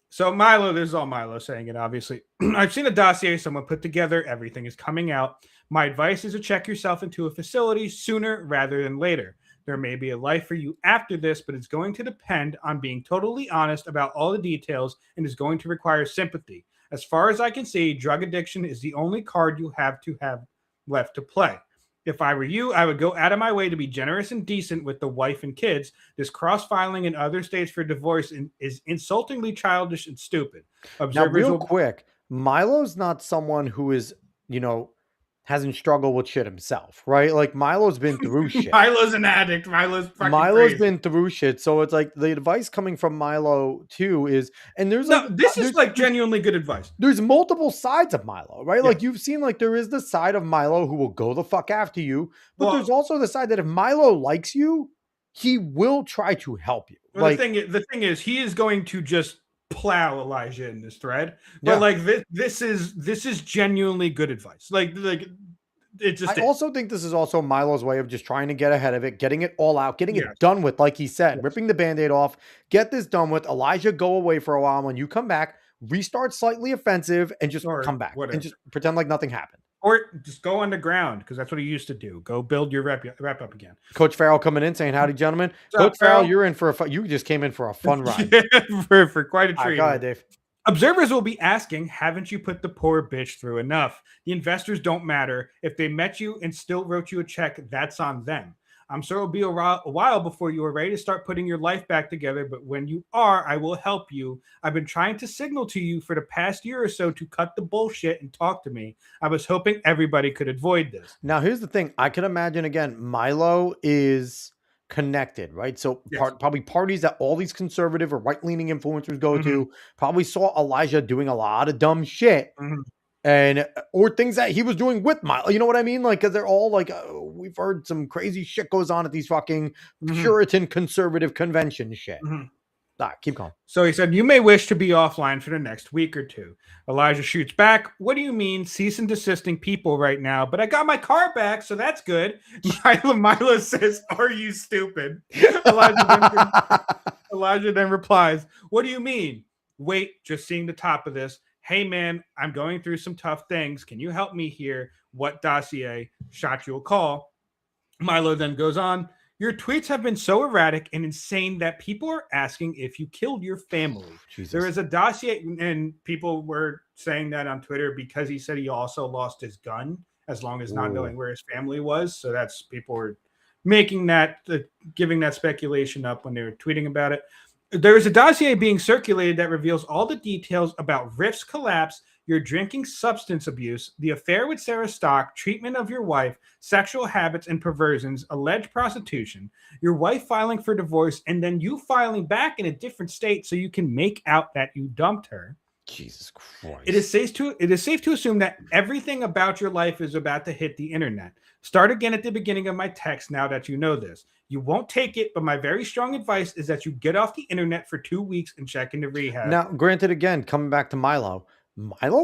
So Milo, this is all Milo saying it, obviously. I've seen a dossier someone put together. Everything is coming out. My advice is to check yourself into a facility sooner rather than later. There may be a life for you after this, but it's going to depend on being totally honest about all the details and is going to require sympathy. As far as I can see, drug addiction is the only card you have left to play. If I were you, I would go out of my way to be generous and decent with the wife and kids. This cross-filing in other states for divorce is insultingly childish and stupid. Now, real quick, Milo's not someone who is, hasn't struggled with shit himself, right? Like Milo's been through shit. Milo's an addict. Milo's crazy. Been through shit. So it's like the advice coming from Milo too is, and there's this is like genuinely good advice. There's multiple sides of Milo, right? Yeah. Like you've seen, like there is the side of Milo who will go the fuck after you, but there's also the side that if Milo likes you, he will try to help you. Well, like the thing is, he is going to just plow Elijah in this thread, but like this is genuinely good advice. Like it just. I also think this is also Milo's way of just trying to get ahead of it, getting it all out, getting it done with. Like he said, ripping the Band-Aid off, get this done with. Elijah, go away for a while. When you come back, restart slightly offensive and just come back and just pretend like nothing happened. Or just go underground because that's what he used to do. Go build your rep up again. Coach Farrell coming in saying, "Howdy, gentlemen." Coach Farrell, you're in for you just came in for a fun ride. for quite a treat. Go ahead, Dave. Observers will be asking, haven't you put the poor bitch through enough? The investors don't matter. If they met you and still wrote you a check, that's on them. I'm sure it'll be a while before you are ready to start putting your life back together, but when you are, I will help you. I've been trying to signal to you for the past year or so to cut the bullshit and talk to me. I was hoping everybody could avoid this. Now, here's the thing. I can imagine, again, Milo is connected, right? So probably parties that all these conservative or right-leaning influencers go to probably saw Elijah doing a lot of dumb shit. And or things that he was doing with Milo, you know what I mean? Like, because they're all like, we've heard some crazy shit goes on at these fucking Puritan conservative convention shit. All right, keep going. So he said, you may wish to be offline for the next week or two. Elijah shoots back. What do you mean cease and desisting people right now? But I got my car back, so that's good. Milo says, are you stupid? Elijah then replies, what do you mean? Wait, just seeing the top of this. Hey, man, I'm going through some tough things. Can you help me here? What dossier? Shot you a call. Milo then goes on. Your tweets have been so erratic and insane that people are asking if you killed your family. Jesus. There is a dossier, and people were saying that on Twitter because he said he also lost his gun, as long as not knowing where his family was. So that's people were making that, giving that speculation up when they were tweeting about it. There is a dossier being circulated that reveals all the details about Rift's collapse, your drinking substance abuse, the affair with Sarah Stock, treatment of your wife, sexual habits and perversions, alleged prostitution, your wife filing for divorce, and then you filing back in a different state so you can make out that you dumped her. Jesus Christ. It is safe to assume that everything about your life is about to hit the internet. Start again at the beginning of my text now that you know this. You won't take it, but my very strong advice is that you get off the internet for 2 weeks and check into rehab. Now, granted, again, coming back to Milo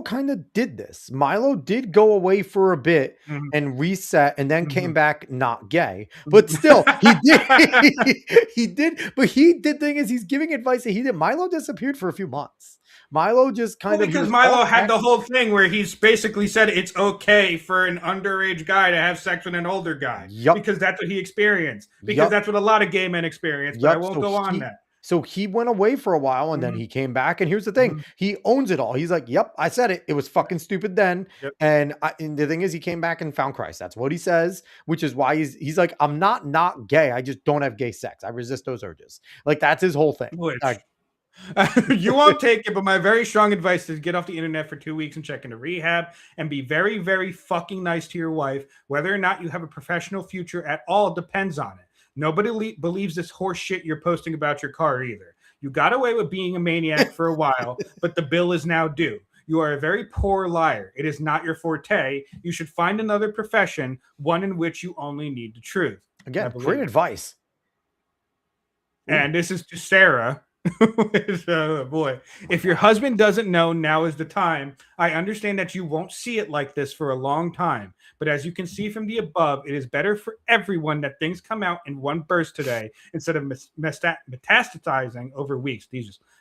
kind of did this. Milo did go away for a bit and reset and then came back not gay. But still, he did. But the thing is, he's giving advice that he did. Milo disappeared for a few months. Milo just kind of... Because Milo had the whole thing where he's basically said it's okay for an underage guy to have sex with an older guy. Yep. Because that's what he experienced. Because that's what a lot of gay men experience. But I won't go on that. So he went away for a while and then he came back. And here's the thing. He owns it all. He's like, yep, I said it. It was fucking stupid then. Yep. And the thing is, he came back and found Christ. That's what he says, which is why he's like, I'm not gay. I just don't have gay sex. I resist those urges. Like, that's his whole thing. You won't take it, but my very strong advice is get off the internet for 2 weeks and check into rehab and be very, very fucking nice to your wife. Whether or not you have a professional future at all depends on it. Nobody believes this horse shit you're posting about your car either. You got away with being a maniac for a while, but the bill is now due. You are a very poor liar. It is not your forte. You should find another profession, one in which you only need the truth. Again, great advice. And this is to Sarah. Boy, if your husband doesn't know, now is the time. I understand that you won't see it like this for a long time, but as you can see from the above, it is better for everyone that things come out in one burst today instead of metastasizing over weeks.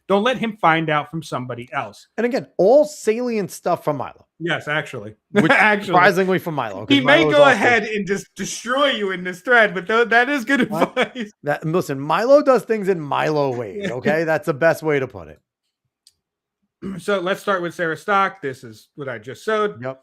Don't let him find out from somebody else. And again, all salient stuff from Milo. Yes, actually. Which actually, surprisingly from Milo. He may Milo's go also, ahead and just destroy you in this thread, but that is good advice. Listen, Milo does things in Milo ways, okay? That's the best way to put it. So let's start with Sarah Stock. This is what I just showed. Yep.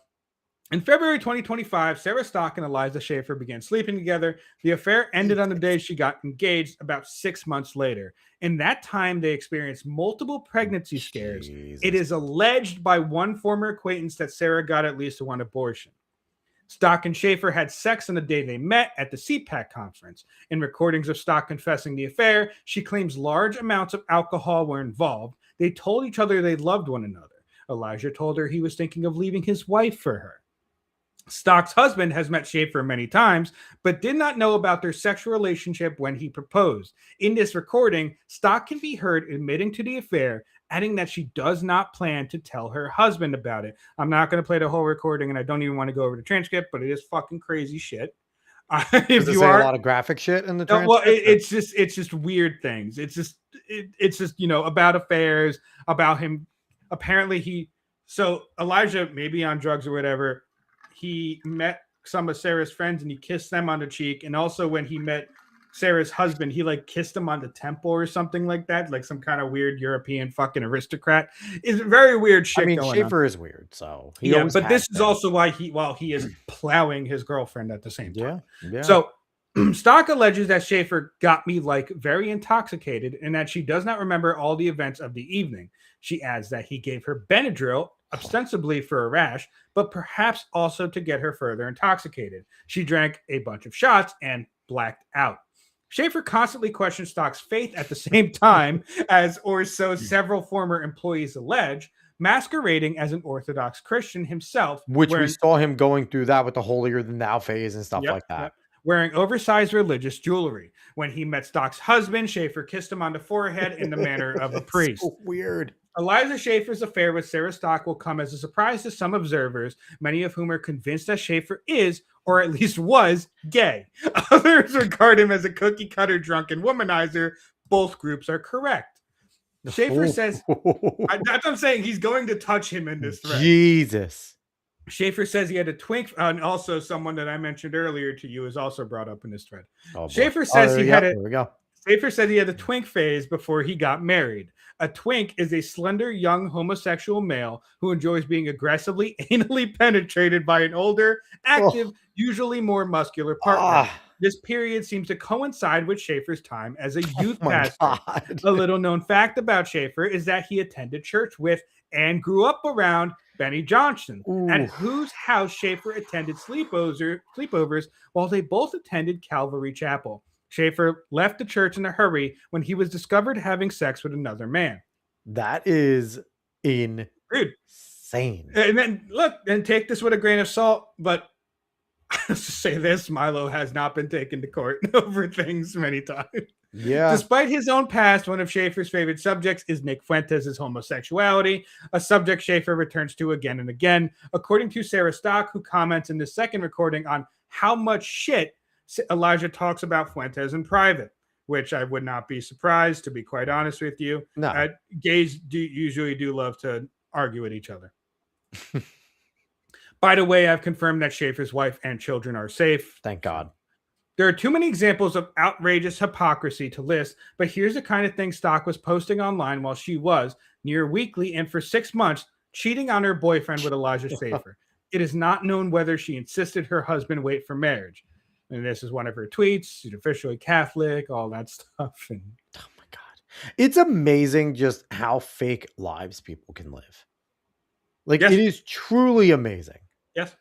In February 2025, Sarah Stock and Eliza Schaefer began sleeping together. The affair ended on the day she got engaged about 6 months later. In that time, they experienced multiple pregnancy scares. It is alleged by one former acquaintance that Sarah got at least one abortion. Stock and Schaefer had sex on the day they met at the CPAC conference. In recordings of Stock confessing the affair, she claims large amounts of alcohol were involved. They told each other they loved one another. Elijah told her he was thinking of leaving his wife for her. Stock's husband has met Schaefer many times, but did not know about their sexual relationship when he proposed. In this recording, Stock can be heard admitting to the affair, adding that she does not plan to tell her husband about it. I'm not going to play the whole recording, and I don't even want to go over the transcript, but it is fucking crazy shit. If you are a lot of graphic shit in the transcript, well, it's just weird things. It's just about affairs, about him. Apparently, so Elijah may be on drugs or whatever. He met some of Sarah's friends and he kissed them on the cheek. And also when he met Sarah's husband, he like kissed him on the temple or something like that, like some kind of weird European fucking aristocrat. It's very weird shit. I mean, going Schaefer on. is weird, so but this is also why while he is plowing his girlfriend at the same time. Yeah. So Stock alleges that Schaefer got me like very intoxicated and that she does not remember all the events of the evening. She adds that he gave her Benadryl ostensibly for a rash, but perhaps also to get her further intoxicated. She drank a bunch of shots and blacked out. Schaefer constantly questioned Stock's faith at the same time, or so several former employees allege, masquerading as an Orthodox Christian himself. Which we saw him going through that with the holier than thou phase and stuff like that. Wearing oversized religious jewelry. When he met Stock's husband, Schaefer kissed him on the forehead in the manner of a priest. So weird. Eliza Schaefer's affair with Sarah Stock will come as a surprise to some observers, many of whom are convinced that Schaefer is, or at least was, gay. Others regard him as a cookie-cutter drunken womanizer. Both groups are correct. Schaefer says, that's what I'm saying, he's going to touch him in this thread. Jesus. Schaefer says he had a twink, and also someone that I mentioned earlier to you is also brought up in this thread. Schaefer says Schaefer said he had a twink phase before he got married. A twink is a slender, young homosexual male who enjoys being aggressively anally penetrated by an older, active, usually more muscular partner. This period seems to coincide with Schaefer's time as a youth pastor. A little known fact about Schaefer is that he attended church with and grew up around Benny Johnson, at whose house Schaefer attended sleepovers while they both attended Calvary Chapel. Schaefer left the church in a hurry when he was discovered having sex with another man. That is insane. And then look, and take this with a grain of salt, but let's just say this, Milo has not been taken to court over things many times. Yeah. Despite his own past, one of Schaefer's favorite subjects is Nick Fuentes' homosexuality, a subject Schaefer returns to again and again. According to Sarah Stock, who comments in the second recording on how much shit Elijah talks about Fuentes in private, which I would not be surprised, to be quite honest with you. No. Gays usually do love to argue with each other. By the way, I've confirmed that Schaefer's wife and children are safe. Thank God. There are too many examples of outrageous hypocrisy to list, but here's the kind of thing Stock was posting online while she was, near weekly and for 6 months, cheating on her boyfriend with Elijah Schaefer. It is not known whether she insisted her husband wait for marriage. And this is one of her tweets. She's officially Catholic, all that stuff. And oh my God. It's amazing just how fake lives people can live. Like, yes. It is truly amazing. Yes.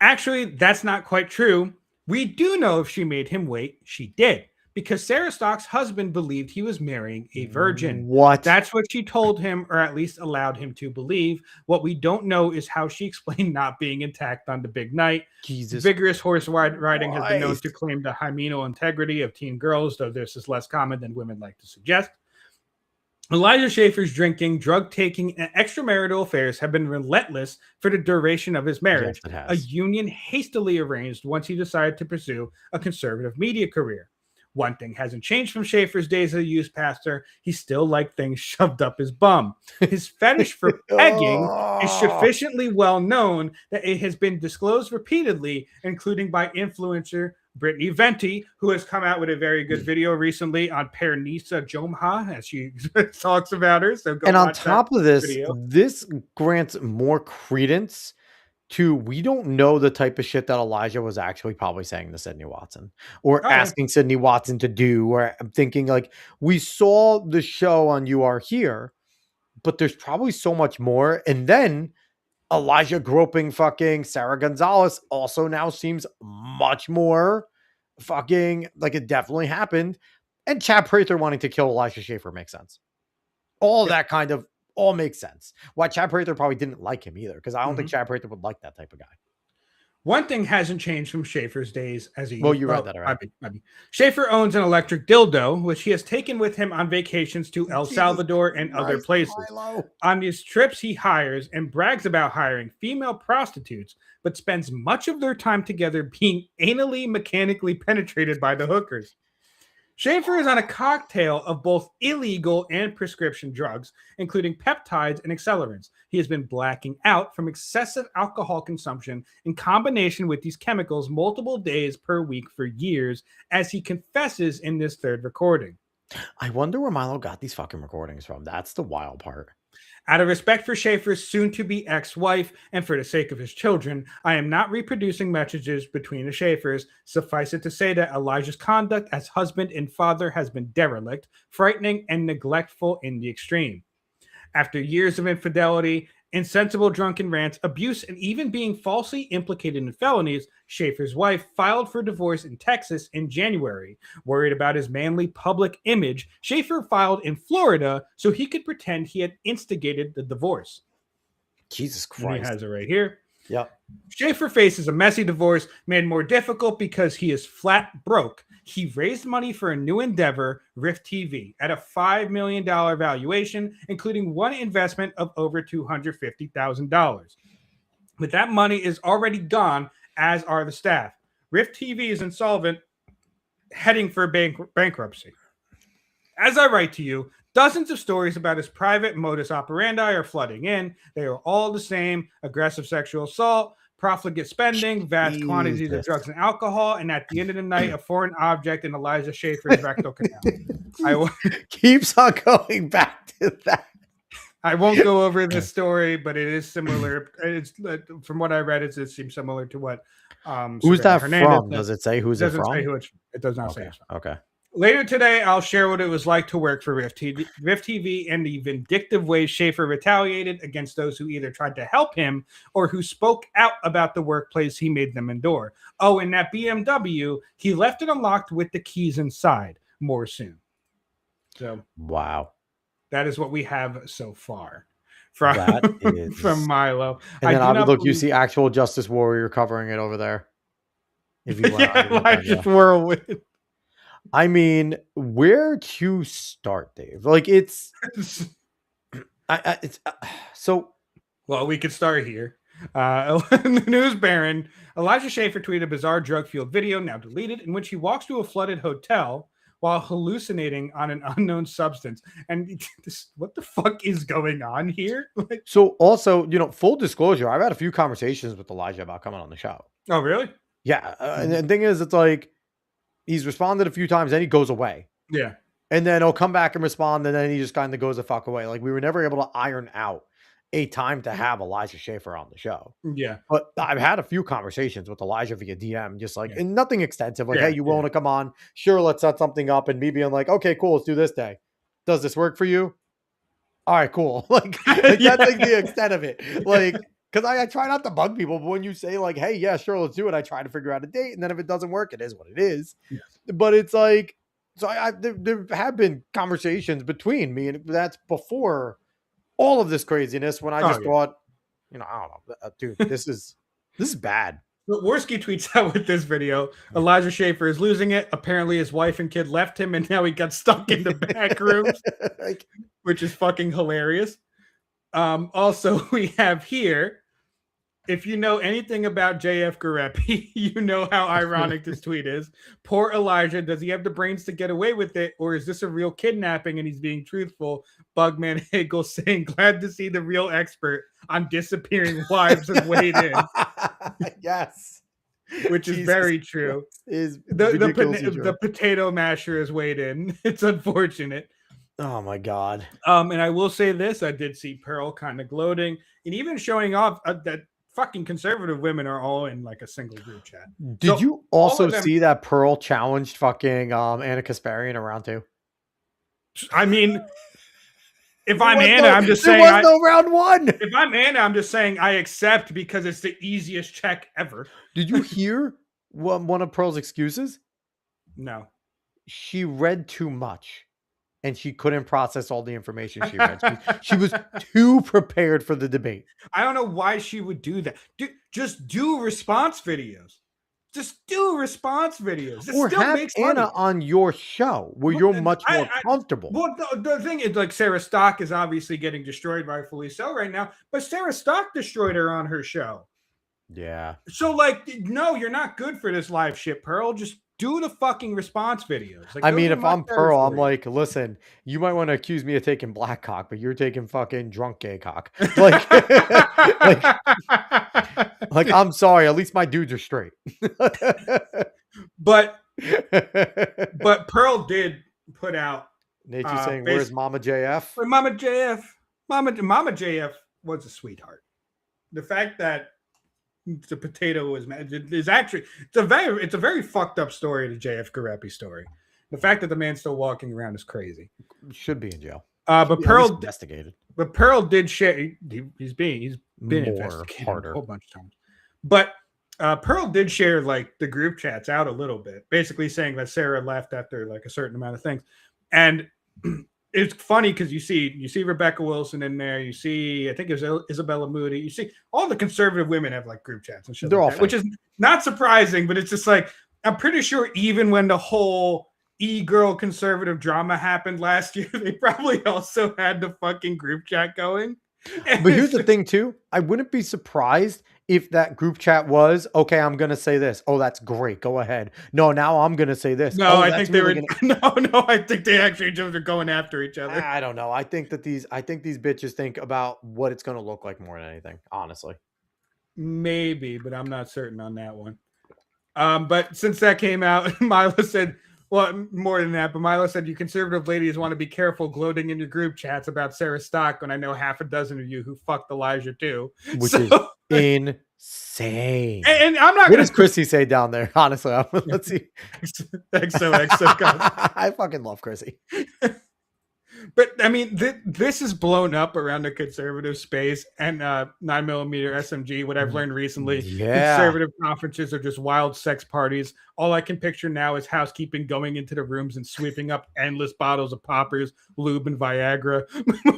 Actually, that's not quite true. We do know if she made him wait, she did. Because Sarah Stock's husband believed he was marrying a virgin. What? That's what she told him, or at least allowed him to believe. What we don't know is how she explained not being intact on the big night. Jesus. Vigorous horse riding has been known to claim the hymenal integrity of teen girls, though this is less common than women like to suggest. Elijah Schaefer's drinking, drug taking, and extramarital affairs have been relentless for the duration of his marriage, Yes, it a has. union hastily arranged once he decided to pursue a conservative media career. One thing hasn't changed from Schaefer's days as a youth pastor. He still liked things shoved up his bum. His fetish for pegging is sufficiently well known that it has been disclosed repeatedly, including by influencer Brittany Venti, who has come out with a very good video recently on Pernisa Jomha, as she talks about her. So go And on watch that top of this, video. this grants more credence to we don't know the type of shit that Elijah was actually probably saying to Sydney Watson or Oh, yeah. asking Sydney Watson to do. Or I'm thinking like we saw the show on You Are Here, but there's probably so much more. And then Elijah groping fucking Sarah Gonzalez also now seems much more fucking like it definitely happened. And Chad Prather wanting to kill Elijah Schaefer makes sense. All that kind of all makes sense. Why Chad Prather probably didn't like him either, because I don't think Chad Prather would like that type of guy. One thing hasn't changed from Schaefer's days as he. Well, you read that already. Schaefer owns an electric dildo, which he has taken with him on vacations to El Salvador and other places. On these trips, he hires and brags about hiring female prostitutes, but spends much of their time together being anally, mechanically penetrated by the hookers. Schaefer is on a cocktail of both illegal and prescription drugs, including peptides and accelerants. He has been blacking out from excessive alcohol consumption in combination with these chemicals multiple days per week for years, as he confesses in this third recording. I wonder where Milo got these fucking recordings from. That's the wild part. Out of respect for Schaefer's soon-to-be ex-wife and for the sake of his children, I am not reproducing messages between the Schaefers. Suffice it to say that Elijah's conduct as husband and father has been derelict, frightening, and neglectful in the extreme. After years of infidelity, insensible drunken rants, abuse, and even being falsely implicated in felonies, Schaefer's wife filed for divorce in Texas in January. Worried about his manly public image, Schaefer filed in Florida so he could pretend he had instigated the divorce. Jesus Christ. And he has it right here. Yep. Schaefer faces a messy divorce made more difficult because he is flat broke. He raised money for a new endeavor, Rift TV, at a $5 million valuation, including one investment of over $250,000. But that money is already gone, as are the staff. Rift TV is insolvent, heading for bankruptcy. As I write to you, dozens of stories about his private modus operandi are flooding in. They are all the same: aggressive sexual assault, profligate spending, vast quantities of drugs and alcohol, and at the end of the night, a foreign object in Elijah Schaefer's rectal canal. Keeps on going back to that. I won't go over this story, but it is similar. It's from what I read, it seems similar to what. Who's that Hernandez from? Does it say who's it from? Say who it does not say. Okay. Later today, I'll share what it was like to work for Rift TV and the vindictive ways Schaefer retaliated against those who either tried to help him or who spoke out about the workplace he made them endure. Oh, and that BMW, he left it unlocked with the keys inside. More soon. So, wow. That is what we have so far from, from Milo. And then look, you see actual Justice Warrior covering it over there. If you want Whirlwind. I mean, where to start, Dave? Like it's so. Well, we could start here. The news baron Elijah Schaefer tweeted a bizarre drug-fueled video, now deleted, in which he walks to a flooded hotel while hallucinating on an unknown substance. And what the fuck is going on here? So also, full disclosure, I've had a few conversations with Elijah about coming on the show. Oh, really? Yeah. And the thing is, it's like, he's responded a few times and he goes away. Yeah. And then he'll come back and respond. And then he just kind of goes the fuck away. Like we were never able to iron out a time to have Elijah Schaefer on the show. Yeah. But I've had a few conversations with Elijah via DM, just like, and nothing extensive. Like, hey, you want to come on? Sure. Let's set something up. And me being like, okay, cool. Let's do this day. Does this work for you? All right, cool. Like that's like the extent of it. Like, because I try not to bug people, but when you say like, hey, yeah, sure, let's do it, I try to figure out a date. And then if it doesn't work, it is what it is. Yes. But it's like, so there have been conversations between me, and that's before all of this craziness when I just thought, I don't know, dude, this is bad. Worski tweets out with this video, Elijah Schaefer is losing it. Apparently his wife and kid left him and now he got stuck in the back rooms, which is fucking hilarious. Also, we have here, if you know anything about JF Garepi, you know how ironic this tweet is. Poor Elijah, does he have the brains to get away with it, or is this a real kidnapping and he's being truthful? Bugman Hagel saying, glad to see the real expert on disappearing wives has weighed in. Yes. Which is very true. The potato masher has weighed in. It's unfortunate. Oh my God. And I will say this, I did see Pearl kind of gloating and even showing off that fucking conservative women are all in like a single group chat. Did you also see that Pearl challenged fucking Anna Kasparian around 2? I mean, if I'm Anna, I'm just saying there was no round 1. If I'm Anna, I'm just saying I accept because it's the easiest check ever. Did you hear one of Pearl's excuses? No. She read too much. And she couldn't process all the information she read. She was too prepared for the debate. I don't know why she would do that. Just do response videos. Just do response videos. It or still have makes Anna money. on your show where you're much more comfortable. Well, the thing is, like, Sarah Stock is obviously getting destroyed, rightfully so, right now. But Sarah Stock destroyed her on her show. Yeah. So, like, no, you're not good for this live shit, Pearl. Just do the fucking response videos. Like, I mean, if I'm Pearl, I'm like, listen, you might want to accuse me of taking black cock, but you're taking fucking drunk gay cock. Like, like I'm sorry, at least my dudes are straight. but Pearl did put out Nature saying, where's Mama JF? Mama JF. Mama JF was a sweetheart. The fact that the potato is actually it's a very fucked up story, the JF Garepi story. The fact that the man's still walking around is crazy. Should be in jail. But Pearl investigated. But Pearl did share. He's been more investigated harder a whole bunch of times. But Pearl did share like the group chats out a little bit, basically saying that Sarah left after like a certain amount of things, and it's funny because you see Rebecca Wilson in there. You see, I think it was Isabella Moody. You see all the conservative women have like group chats and shit. They're like all that, which is not surprising, but it's just like I'm pretty sure even when the whole e-girl conservative drama happened last year, they probably also had the fucking group chat going. But here's the thing too. I wouldn't be surprised if that group chat was, okay, I'm going to say this. Oh, that's great. Go ahead. No, now I'm going to say this. No, oh, I think they were, no, I think they actually just are going after each other. I don't know. I think these bitches think about what it's going to look like more than anything, honestly. Maybe, but I'm not certain on that one. But since that came out, Milo said, well, more than that, but Milo said, you conservative ladies want to be careful gloating in your group chats about Sarah Stock when I know half a dozen of you who fucked Elijah too. Which is insane. And I'm not What does Chrissy say down there? Honestly, let's see. XOXO. I fucking love Chrissy. But I mean, this is blown up around the conservative space and 9mm SMG. What I've learned recently, conservative conferences are just wild sex parties. All I can picture now is housekeeping going into the rooms and sweeping up endless bottles of poppers, lube, and Viagra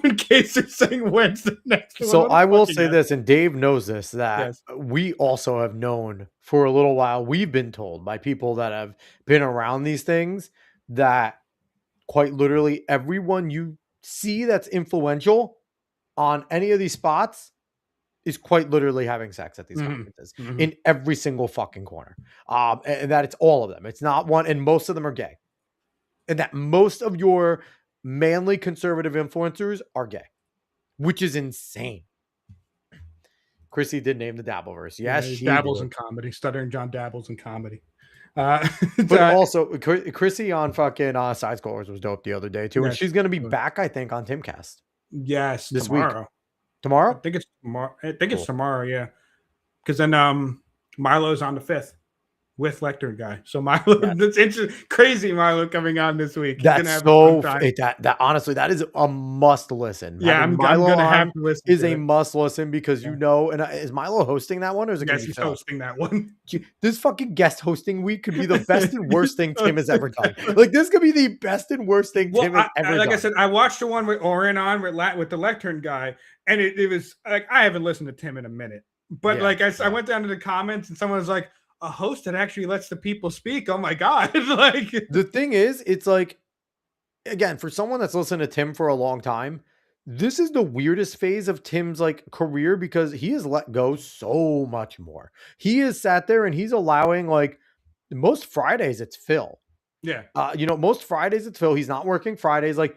in case they're saying when's the next one. So I will say this, and Dave knows this, that we also have known for a little while. We've been told by people that have been around these things that quite literally everyone you see that's influential on any of these spots is quite literally having sex at these conferences in every single fucking corner. And that it's all of them. It's not one, and most of them are gay. And that most of your manly conservative influencers are gay, which is insane. Chrissy did name the Dabbleverse. Yes, she dabbles in comedy. Stuttering John dabbles in comedy. But also Chrissy on fucking Side Scrollers was dope the other day too, and she's gonna be back, I think, on Timcast. Yes, this tomorrow. Week. Tomorrow? I think it's tomorrow. It's tomorrow. Yeah, because then Milo's on the 5th with Lecter guy. So Milo, that's interesting. Crazy Milo coming on this week. That's so that honestly, that is a must listen. Yeah, I'm gonna have to listen. Is a must listen because you know, and is Milo hosting that one or is it? Yes, he's hosting that one. This fucking guest hosting week could be the best and worst thing Tim has ever done. Like this could be the best and worst thing Tim has ever done. Like I said, I watched the one with Oren on with the Lectern guy, and it was like I haven't listened to Tim in a minute. But Yeah. like I went down to the comments and someone was like, a host that actually lets the people speak. Oh my God. Like The thing is, it's like, again, for someone that's listened to Tim for a long time, this is the weirdest phase of Tim's like career because he has let go so much more. He has sat there and he's allowing like most Fridays it's Phil. yeah. Most Fridays it's Phil. He's not working Fridays. Like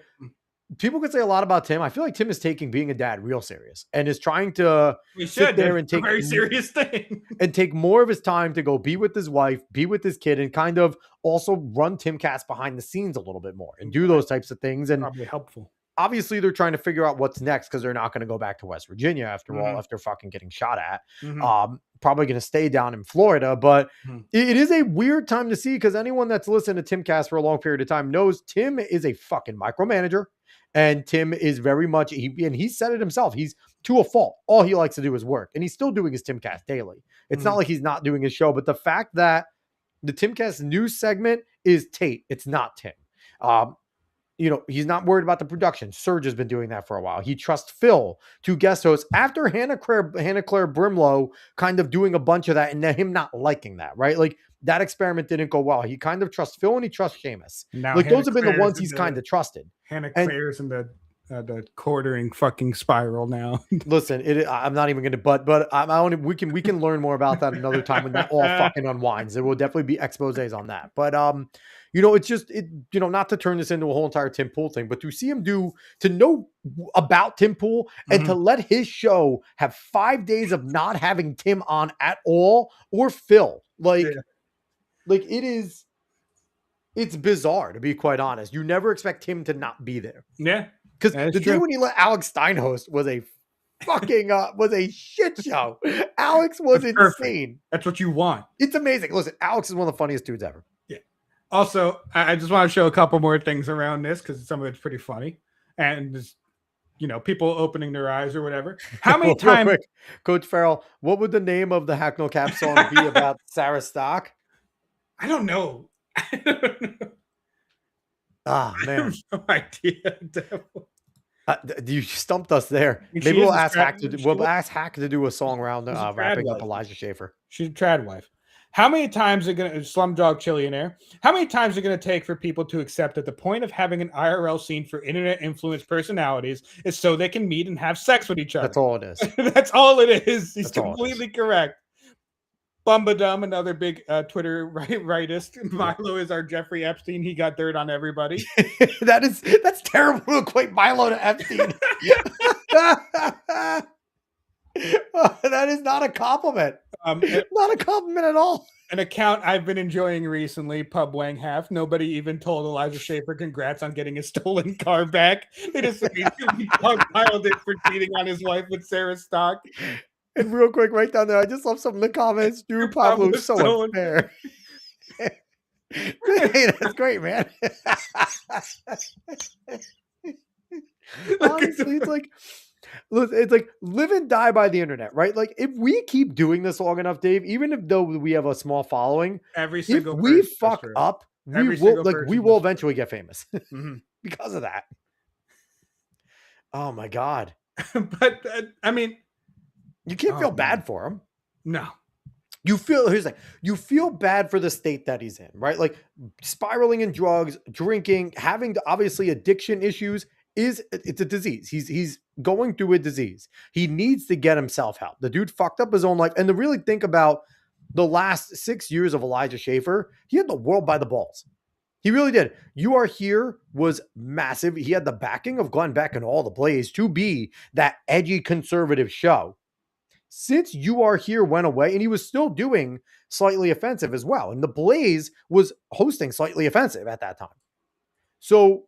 people could say a lot about Tim. I feel like Tim is taking being a dad real serious and is trying to We sit should. there That's and take a very serious thing. and take more of his time to go be with his wife, be with his kid, and kind of also run Timcast behind the scenes a little bit more and do those types of things. And Probably helpful. obviously they're trying to figure out what's next because they're not going to go back to West Virginia after all, after fucking getting shot at. Probably going to stay down in Florida, but it is a weird time to see because anyone that's listened to Timcast for a long period of time knows Tim is a fucking micromanager. And Tim is very much, he said it himself. He's to a fault. All he likes to do is work. And he's still doing his Timcast daily. It's not like he's not doing his show, but the fact that the Timcast news segment is Tate, it's not Tim. He's not worried about the production. Serge has been doing that for a while. He trusts Phil to guest host after Hannah Claire Brimlow kind of doing a bunch of that and him not liking that, right? Like that experiment didn't go well. He kind of trusts Phil and he trusts Seamus. Now Like Hannah those have been the Claire's ones in he's the- kind of trusted. Hannah And- Claire's in the quartering fucking spiral now. Listen, I'm not even going to, but we can learn more about that another time when that all fucking unwinds. There will definitely be exposés on that. But, it's just, not to turn this into a whole entire Tim Pool thing, but to see him to know about Tim Pool and to let his show have 5 days of not having Tim on at all or Phil, it's bizarre to be quite honest. You never expect Tim to not be there. Yeah. Because the day when he let Alex Stein host was a fucking was a shit show. Alex was That's insane. Perfect. That's what you want. It's amazing. Listen, Alex is one of the funniest dudes ever. Yeah. Also, I just want to show a couple more things around this because some of it's pretty funny. And just, people opening their eyes or whatever. How many times, Coach Farrell, what would the name of the Hacknell Cap song be about Sarah Stock? I don't know. Ah, man. I have no idea. You stumped us there. Maybe we'll ask Hack to do a song around wrapping up Elijah Schaefer. She's a trad wife. How many times are Slumdog Chillionaire? How many times is it going to take for people to accept that the point of having an IRL scene for internet influenced personalities is so they can meet and have sex with each other? That's all it is. That's all it is. He's That's completely correct. Bumbadum, another big Twitter rightist. Milo is our Jeffrey Epstein. He got dirt on everybody. That's terrible to equate Milo to Epstein. That is not a compliment. Not a compliment at all. An account I've been enjoying recently, Pub Wang Half. Nobody even told Elijah Schaefer congrats on getting his stolen car back. They just immediately piled it for cheating on his wife with Sarah Stock. And real quick, right down there, I just love some of the comments. Drew Pablo is so unfair. Hey, that's great, man. Honestly, it's like live and die by the internet, right? Like if we keep doing this long enough, Dave, even though we have a small following, if we fuck up, we will eventually get famous because of that. Oh my God. But I mean, you can't feel bad for him. No. You feel bad for the state that he's in, right? Like spiraling in drugs, drinking, having obviously addiction issues it's a disease. He's going through a disease. He needs to get himself help. The dude fucked up his own life. And to really think about the last 6 years of Elijah Schaefer, he had the world by the balls. He really did. You Are Here was massive. He had the backing of Glenn Beck and All the Blaze to be that edgy conservative show. Since You Are Here went away, and he was still doing Slightly Offensive as well. And the Blaze was hosting Slightly Offensive at that time. So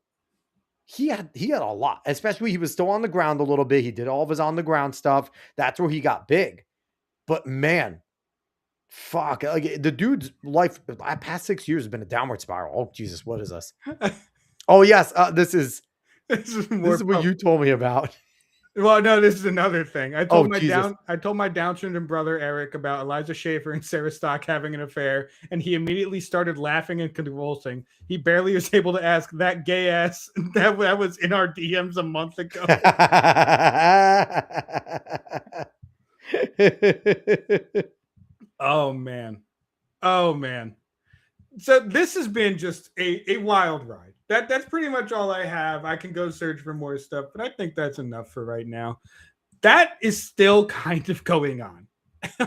he had a lot, especially he was still on the ground a little bit. He did all of his on the ground stuff. That's where he got big. But man, fuck, like the dude's life past 6 years has been a downward spiral. Oh Jesus, what is this? Oh yes, this is what you told me about. Well, no, this is another thing. I told my Down syndrome brother Eric about Elijah Schaefer and Sarah Stock having an affair, and he immediately started laughing and convulsing. He barely was able to ask that gay ass that was in our DMs a month ago. Oh man. Oh man. So this has been just a wild ride. That's pretty much all I have. I can go search for more stuff, but I think that's enough for right now. That is still kind of going on.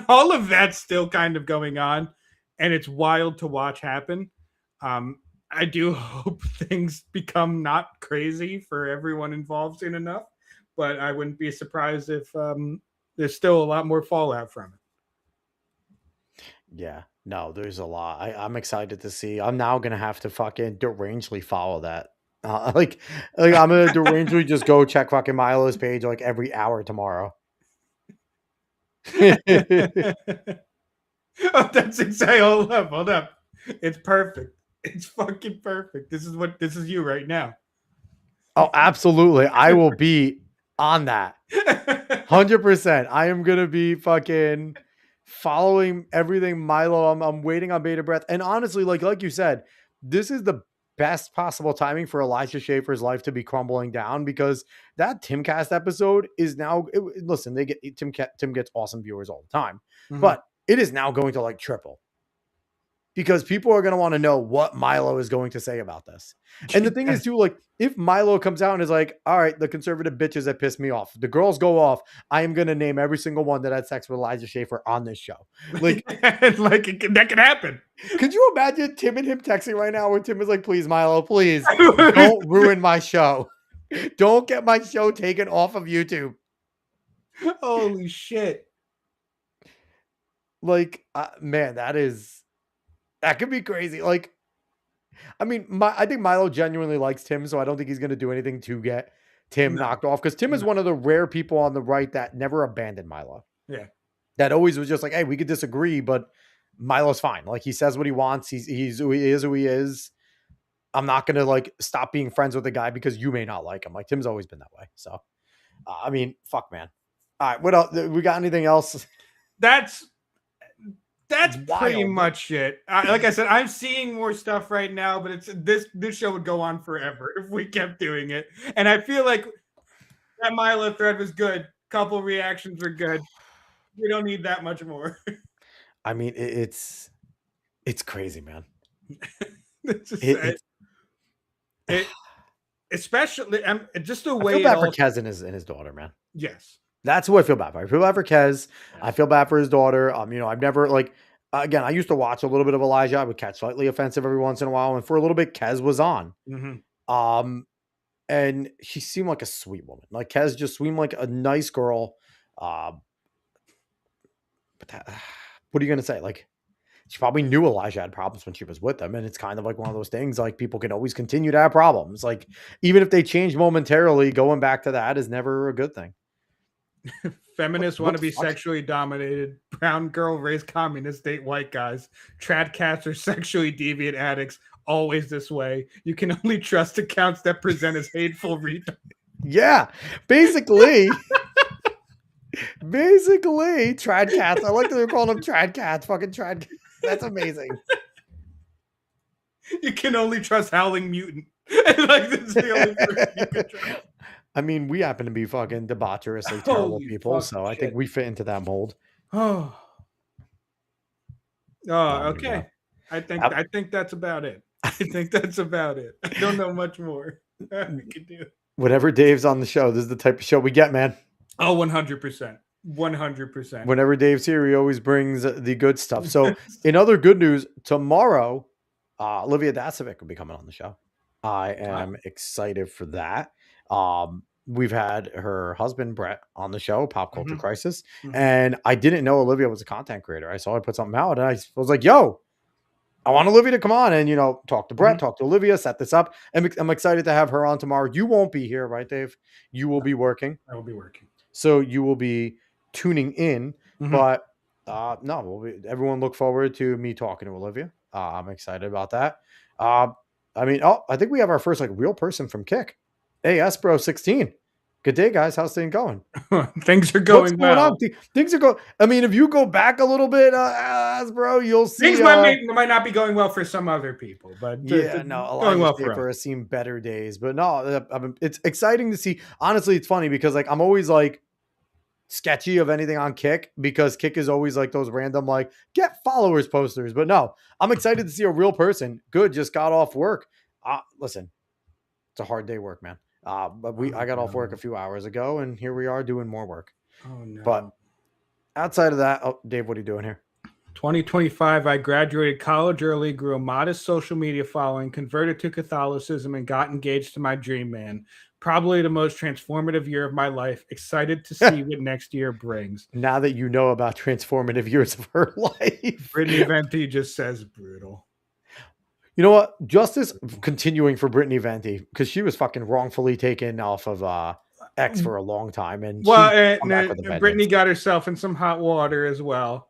All of that's still kind of going on, and it's wild to watch happen. I do hope things become not crazy for everyone involved soon enough, but I wouldn't be surprised if there's still a lot more fallout from it. Yeah, no, there's a lot. I'm excited to see. I'm now gonna have to fucking derangedly follow that. Like I'm gonna derangedly just go check fucking Milo's page like every hour tomorrow. Oh, that's exactly. Hold up. It's perfect. It's fucking perfect. This is you right now. Oh, absolutely. I will be on that. 100%. I am gonna be fucking following everything Milo. I'm waiting on bated breath. And honestly, like you said, this is the best possible timing for Elijah Schaefer's life to be crumbling down because that Timcast episode is now. Listen, they get Tim gets awesome viewers all the time, but it is now going to like triple. Because people are going to want to know what Milo is going to say about this. And the thing is, too, like, if Milo comes out and is like, all right, the conservative bitches that pissed me off, the girls go off, I am going to name every single one that had sex with Elijah Schaefer on this show. Like, that can happen. Could you imagine Tim and him texting right now where Tim is like, please, Milo, please, don't ruin my show. Don't get my show taken off of YouTube. Holy shit. Like, man, that could be crazy. Like, I mean, I think Milo genuinely likes Tim, so I don't think he's going to do anything to get Tim knocked off. Because Tim is one of the rare people on the right that never abandoned Milo. Yeah. That always was just like, hey, we could disagree, but Milo's fine. Like, he says what he wants. He's who he is. I'm not going to, like, stop being friends with the guy because you may not like him. Like, Tim's always been that way. So, I mean, fuck, man. All right, what else? We got anything else? That's pretty much it. Like I said, I'm seeing more stuff right now, but it's this show would go on forever if we kept doing it. And I feel like that Milo thread was good. Couple reactions were good. We don't need that much more. I mean, it's crazy, man. Especially just the way I feel bad for Kez and his daughter, man. Yes. That's who I feel bad for. I feel bad for Kez. I feel bad for his daughter. I've never again, I used to watch a little bit of Elijah. I would catch slightly offensive every once in a while. And for a little bit, Kez was on. And she seemed like a sweet woman. Like Kez just seemed like a nice girl. But what are you going to say? Like, she probably knew Elijah had problems when she was with him. And it's kind of like one of those things, like people can always continue to have problems. Like, even if they change momentarily, going back to that is never a good thing. Feminists want to be sexually dominated. Brown girl raised communist date white guys. Trad cats are sexually deviant addicts. Always this way. You can only trust accounts that present as hateful retards. Yeah, basically. Trad cats. I like that they're calling them trad cats. Fucking trad cats. That's amazing. You can only trust Howling Mutant. Like, that's the only person you can trust. I mean, we happen to be fucking debaucherously terrible people, so I think we fit into that mold. Oh, okay. I think that's about it. I don't know much more. We can do. Whatever Dave's on the show, this is the type of show we get, man. Oh, 100%. 100%. Whenever Dave's here, he always brings the good stuff. So, in other good news, tomorrow, Olivia Dasovic will be coming on the show. I am excited for that. We've had her husband Brett on the show, Pop Culture Crisis, and I didn't know Olivia was a content creator. I saw her put something out, and I was like, "Yo, I want Olivia to come on and talk to Brett, talk to Olivia, set this up." And I'm excited to have her on tomorrow. You won't be here, right, Dave? You will be working. I will be working, so you will be tuning in. But no, everyone look forward to me talking to Olivia. I'm excited about that. I think we have our first real person from Kick. Hey, Espro 16. Good day, guys. How's things going? Things are going well. Things are going. I mean, if you go back a little bit, Espro, you'll see things might not be going well for some other people, but going well for us. Seen better days, but no, it's exciting to see. Honestly, it's funny because I'm always like, sketchy of anything on Kick, because Kick is always like those random like get followers posters. But no, I'm excited to see a real person. Good, just got off work. Listen, it's a hard day work, man. But I got off work a few hours ago, and here we are doing more work. Oh no! But outside of that, Dave, what are you doing here? 2025, I graduated college early, grew a modest social media following, converted to Catholicism, and got engaged to my dream man. Probably the most transformative year of my life. Excited to see what next year brings. Now that you know about transformative years of her life. Brittany Venti just says brutal. You know what? Justice continuing for Brittany Venti, because she was fucking wrongfully taken off of X for a long time. And Brittany got herself in some hot water as well.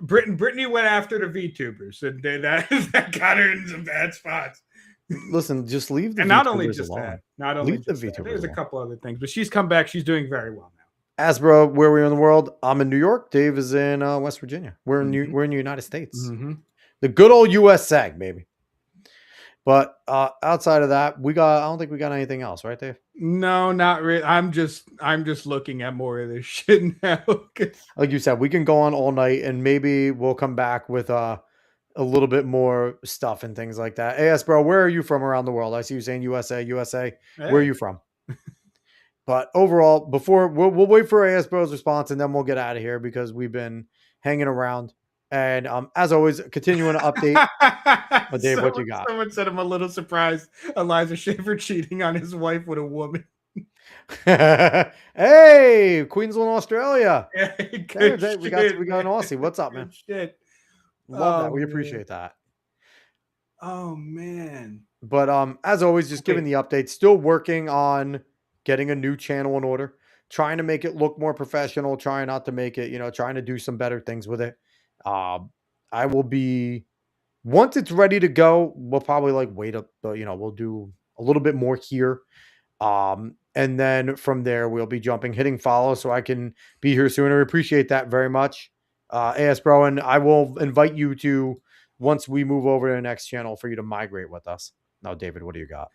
Brittany went after the VTubers, and that got her in some bad spots. Listen, just leave the and VTubers not only just alone. that, not only leave the just VTubers that. There's alone. a couple other things, but she's come back. She's doing very well now. Asbro, where are we in the world? I'm in New York. Dave is in West Virginia. We're in the United States. The good old USA, baby. But outside of that, I don't think we got anything else, right, Dave? No, not really. I'm just looking at more of this shit now. Like you said, we can go on all night, and maybe we'll come back with a little bit more stuff and things like that. Hey, bro, where are you from around the world? I see you saying USA. Hey. Where are you from? But overall, before we'll wait for AS Bro's response, and then we'll get out of here because we've been hanging around. And as always, continuing to update. But Dave, what you got? Someone said I'm a little surprised Eliza Schaefer cheating on his wife with a woman. Hey, Queensland, Australia. Hey, we got an Aussie. What's up, man? Shit. Love that. We appreciate that. Oh man. But as always, just giving the update. Still working on getting a new channel in order. Trying to make it look more professional. Trying not to make it, trying to do some better things with it. I will be, once it's ready to go, we'll probably wait up, we'll do a little bit more here. And then from there, we'll be hitting follow so I can be here sooner. I appreciate that very much. AS Bro, and I will invite you to, once we move over to the next channel, for you to migrate with us. Now, David, what do you got?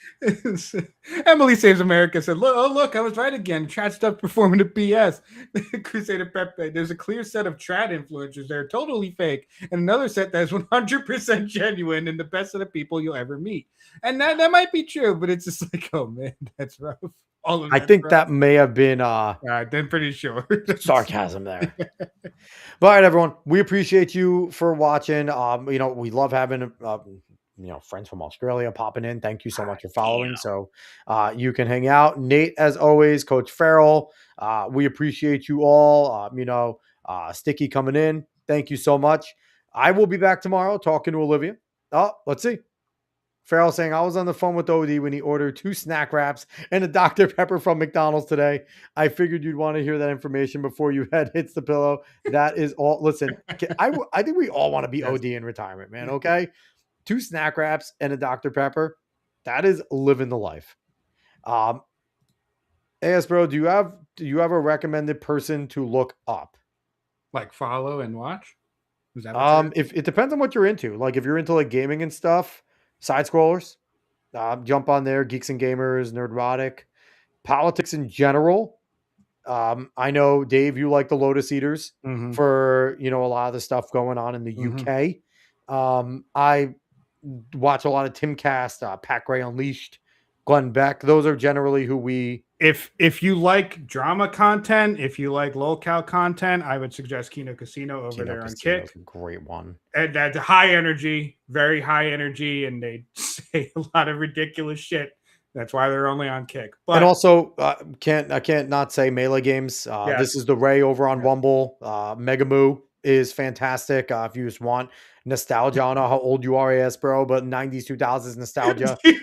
Emily Saves America said, look, I was right again. Trad stuff performing the BS. Crusader Pepe. There's a clear set of trad influencers that are totally fake, and another set that is 100% genuine and the best of the people you'll ever meet. And that might be true, but it's just like, oh man, that's rough. I think that may have been I'm pretty sure sarcasm there. But all right, everyone, we appreciate you for watching. We love having friends from Australia popping in. Thank you so much for following. So you can hang out. Nate, as always, Coach Farrell, we appreciate you all. Sticky coming in. Thank you so much. I will be back tomorrow talking to Olivia. Let's see. Farrell saying, I was on the phone with OD when he ordered 2 snack wraps and a Dr. Pepper from McDonald's today. I figured you'd want to hear that information before your head hits the pillow. That is all. Listen, I think we all want to be OD in retirement, man. Okay. 2 snack wraps and a Dr. Pepper. That is living the life. AS Bro, do you have a recommended person to look up? Like follow and watch? Is that if it depends on what you're into. Like if you're into gaming and stuff, side scrollers, jump on there. Geeks and Gamers, Nerdrotic, politics in general. I know, Dave, you like the Lotus Eaters for a lot of the stuff going on in the UK. I watch a lot of Timcast, Pat Gray Unleashed, Glenn Beck. Those are generally who we. If you like drama content, if you like locale content, I would suggest Kino Casino over there on Kick. A great one. And that's high energy, very high energy, and they say a lot of ridiculous shit. That's why they're only on Kick. But, and also, I can't not say Melee Games. Yes. This is the Ray over on Rumble. Mega Moo is fantastic. If you just want nostalgia, I don't know how old you are, AS Bro, but 90s, 2000s nostalgia. Nate,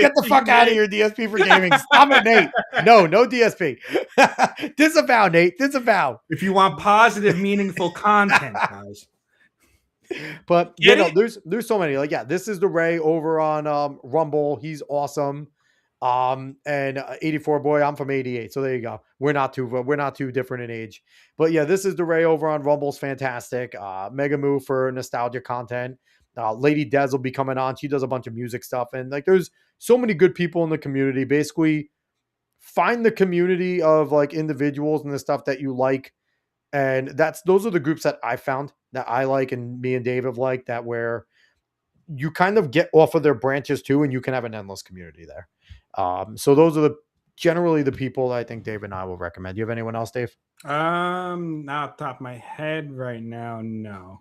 get the fuck out of here, DSP for gaming. Stop it, Nate. No DSP. Disavow, Nate. Disavow. If you want positive, meaningful content, guys. But there's so many. This is the Ray over on Rumble. He's awesome. And 84 boy, I'm from 88, so there you go. We're not too different in age. But yeah, this is the Ray over on Rumble's fantastic. Mega Move for nostalgia content. Lady Des will be coming on. She does a bunch of music stuff, and there's so many good people in the community. Basically, find the community of like individuals and the stuff that you like. And those are the groups that I found that I like, and me and Dave have liked, that where you kind of get off of their branches too, and you can have an endless community there. So those are generally the people that I think Dave and I will recommend. Do you have anyone else, Dave? Not off the top of my head right now, no.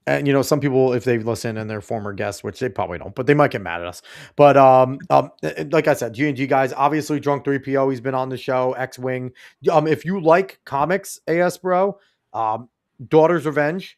And some people, if they listen and they're former guests, which they probably don't, but they might get mad at us. But like I said, G&G guys, obviously Drunk 3PO, he's been on the show, X-Wing. If you like comics, AS Bro, Daughter's Revenge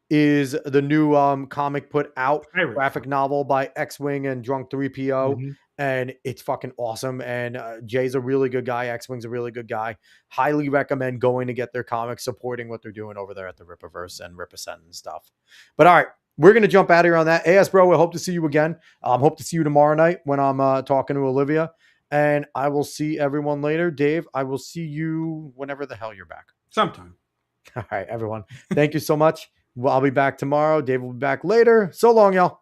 is the new comic put out, graphic novel by X-Wing and Drunk 3PO. And it's fucking awesome. And Jay's a really good guy. X-Wing's a really good guy. Highly recommend going to get their comics, supporting what they're doing over there at the Rippaverse and Ripascent and stuff. But all right, we're going to jump out of here on that. AS Bro, I hope to see you again. Hope to see you tomorrow night when I'm talking to Olivia. And I will see everyone later. Dave, I will see you whenever the hell you're back. Sometime. All right, everyone. Thank you so much. Well, I'll be back tomorrow. Dave will be back later. So long, y'all.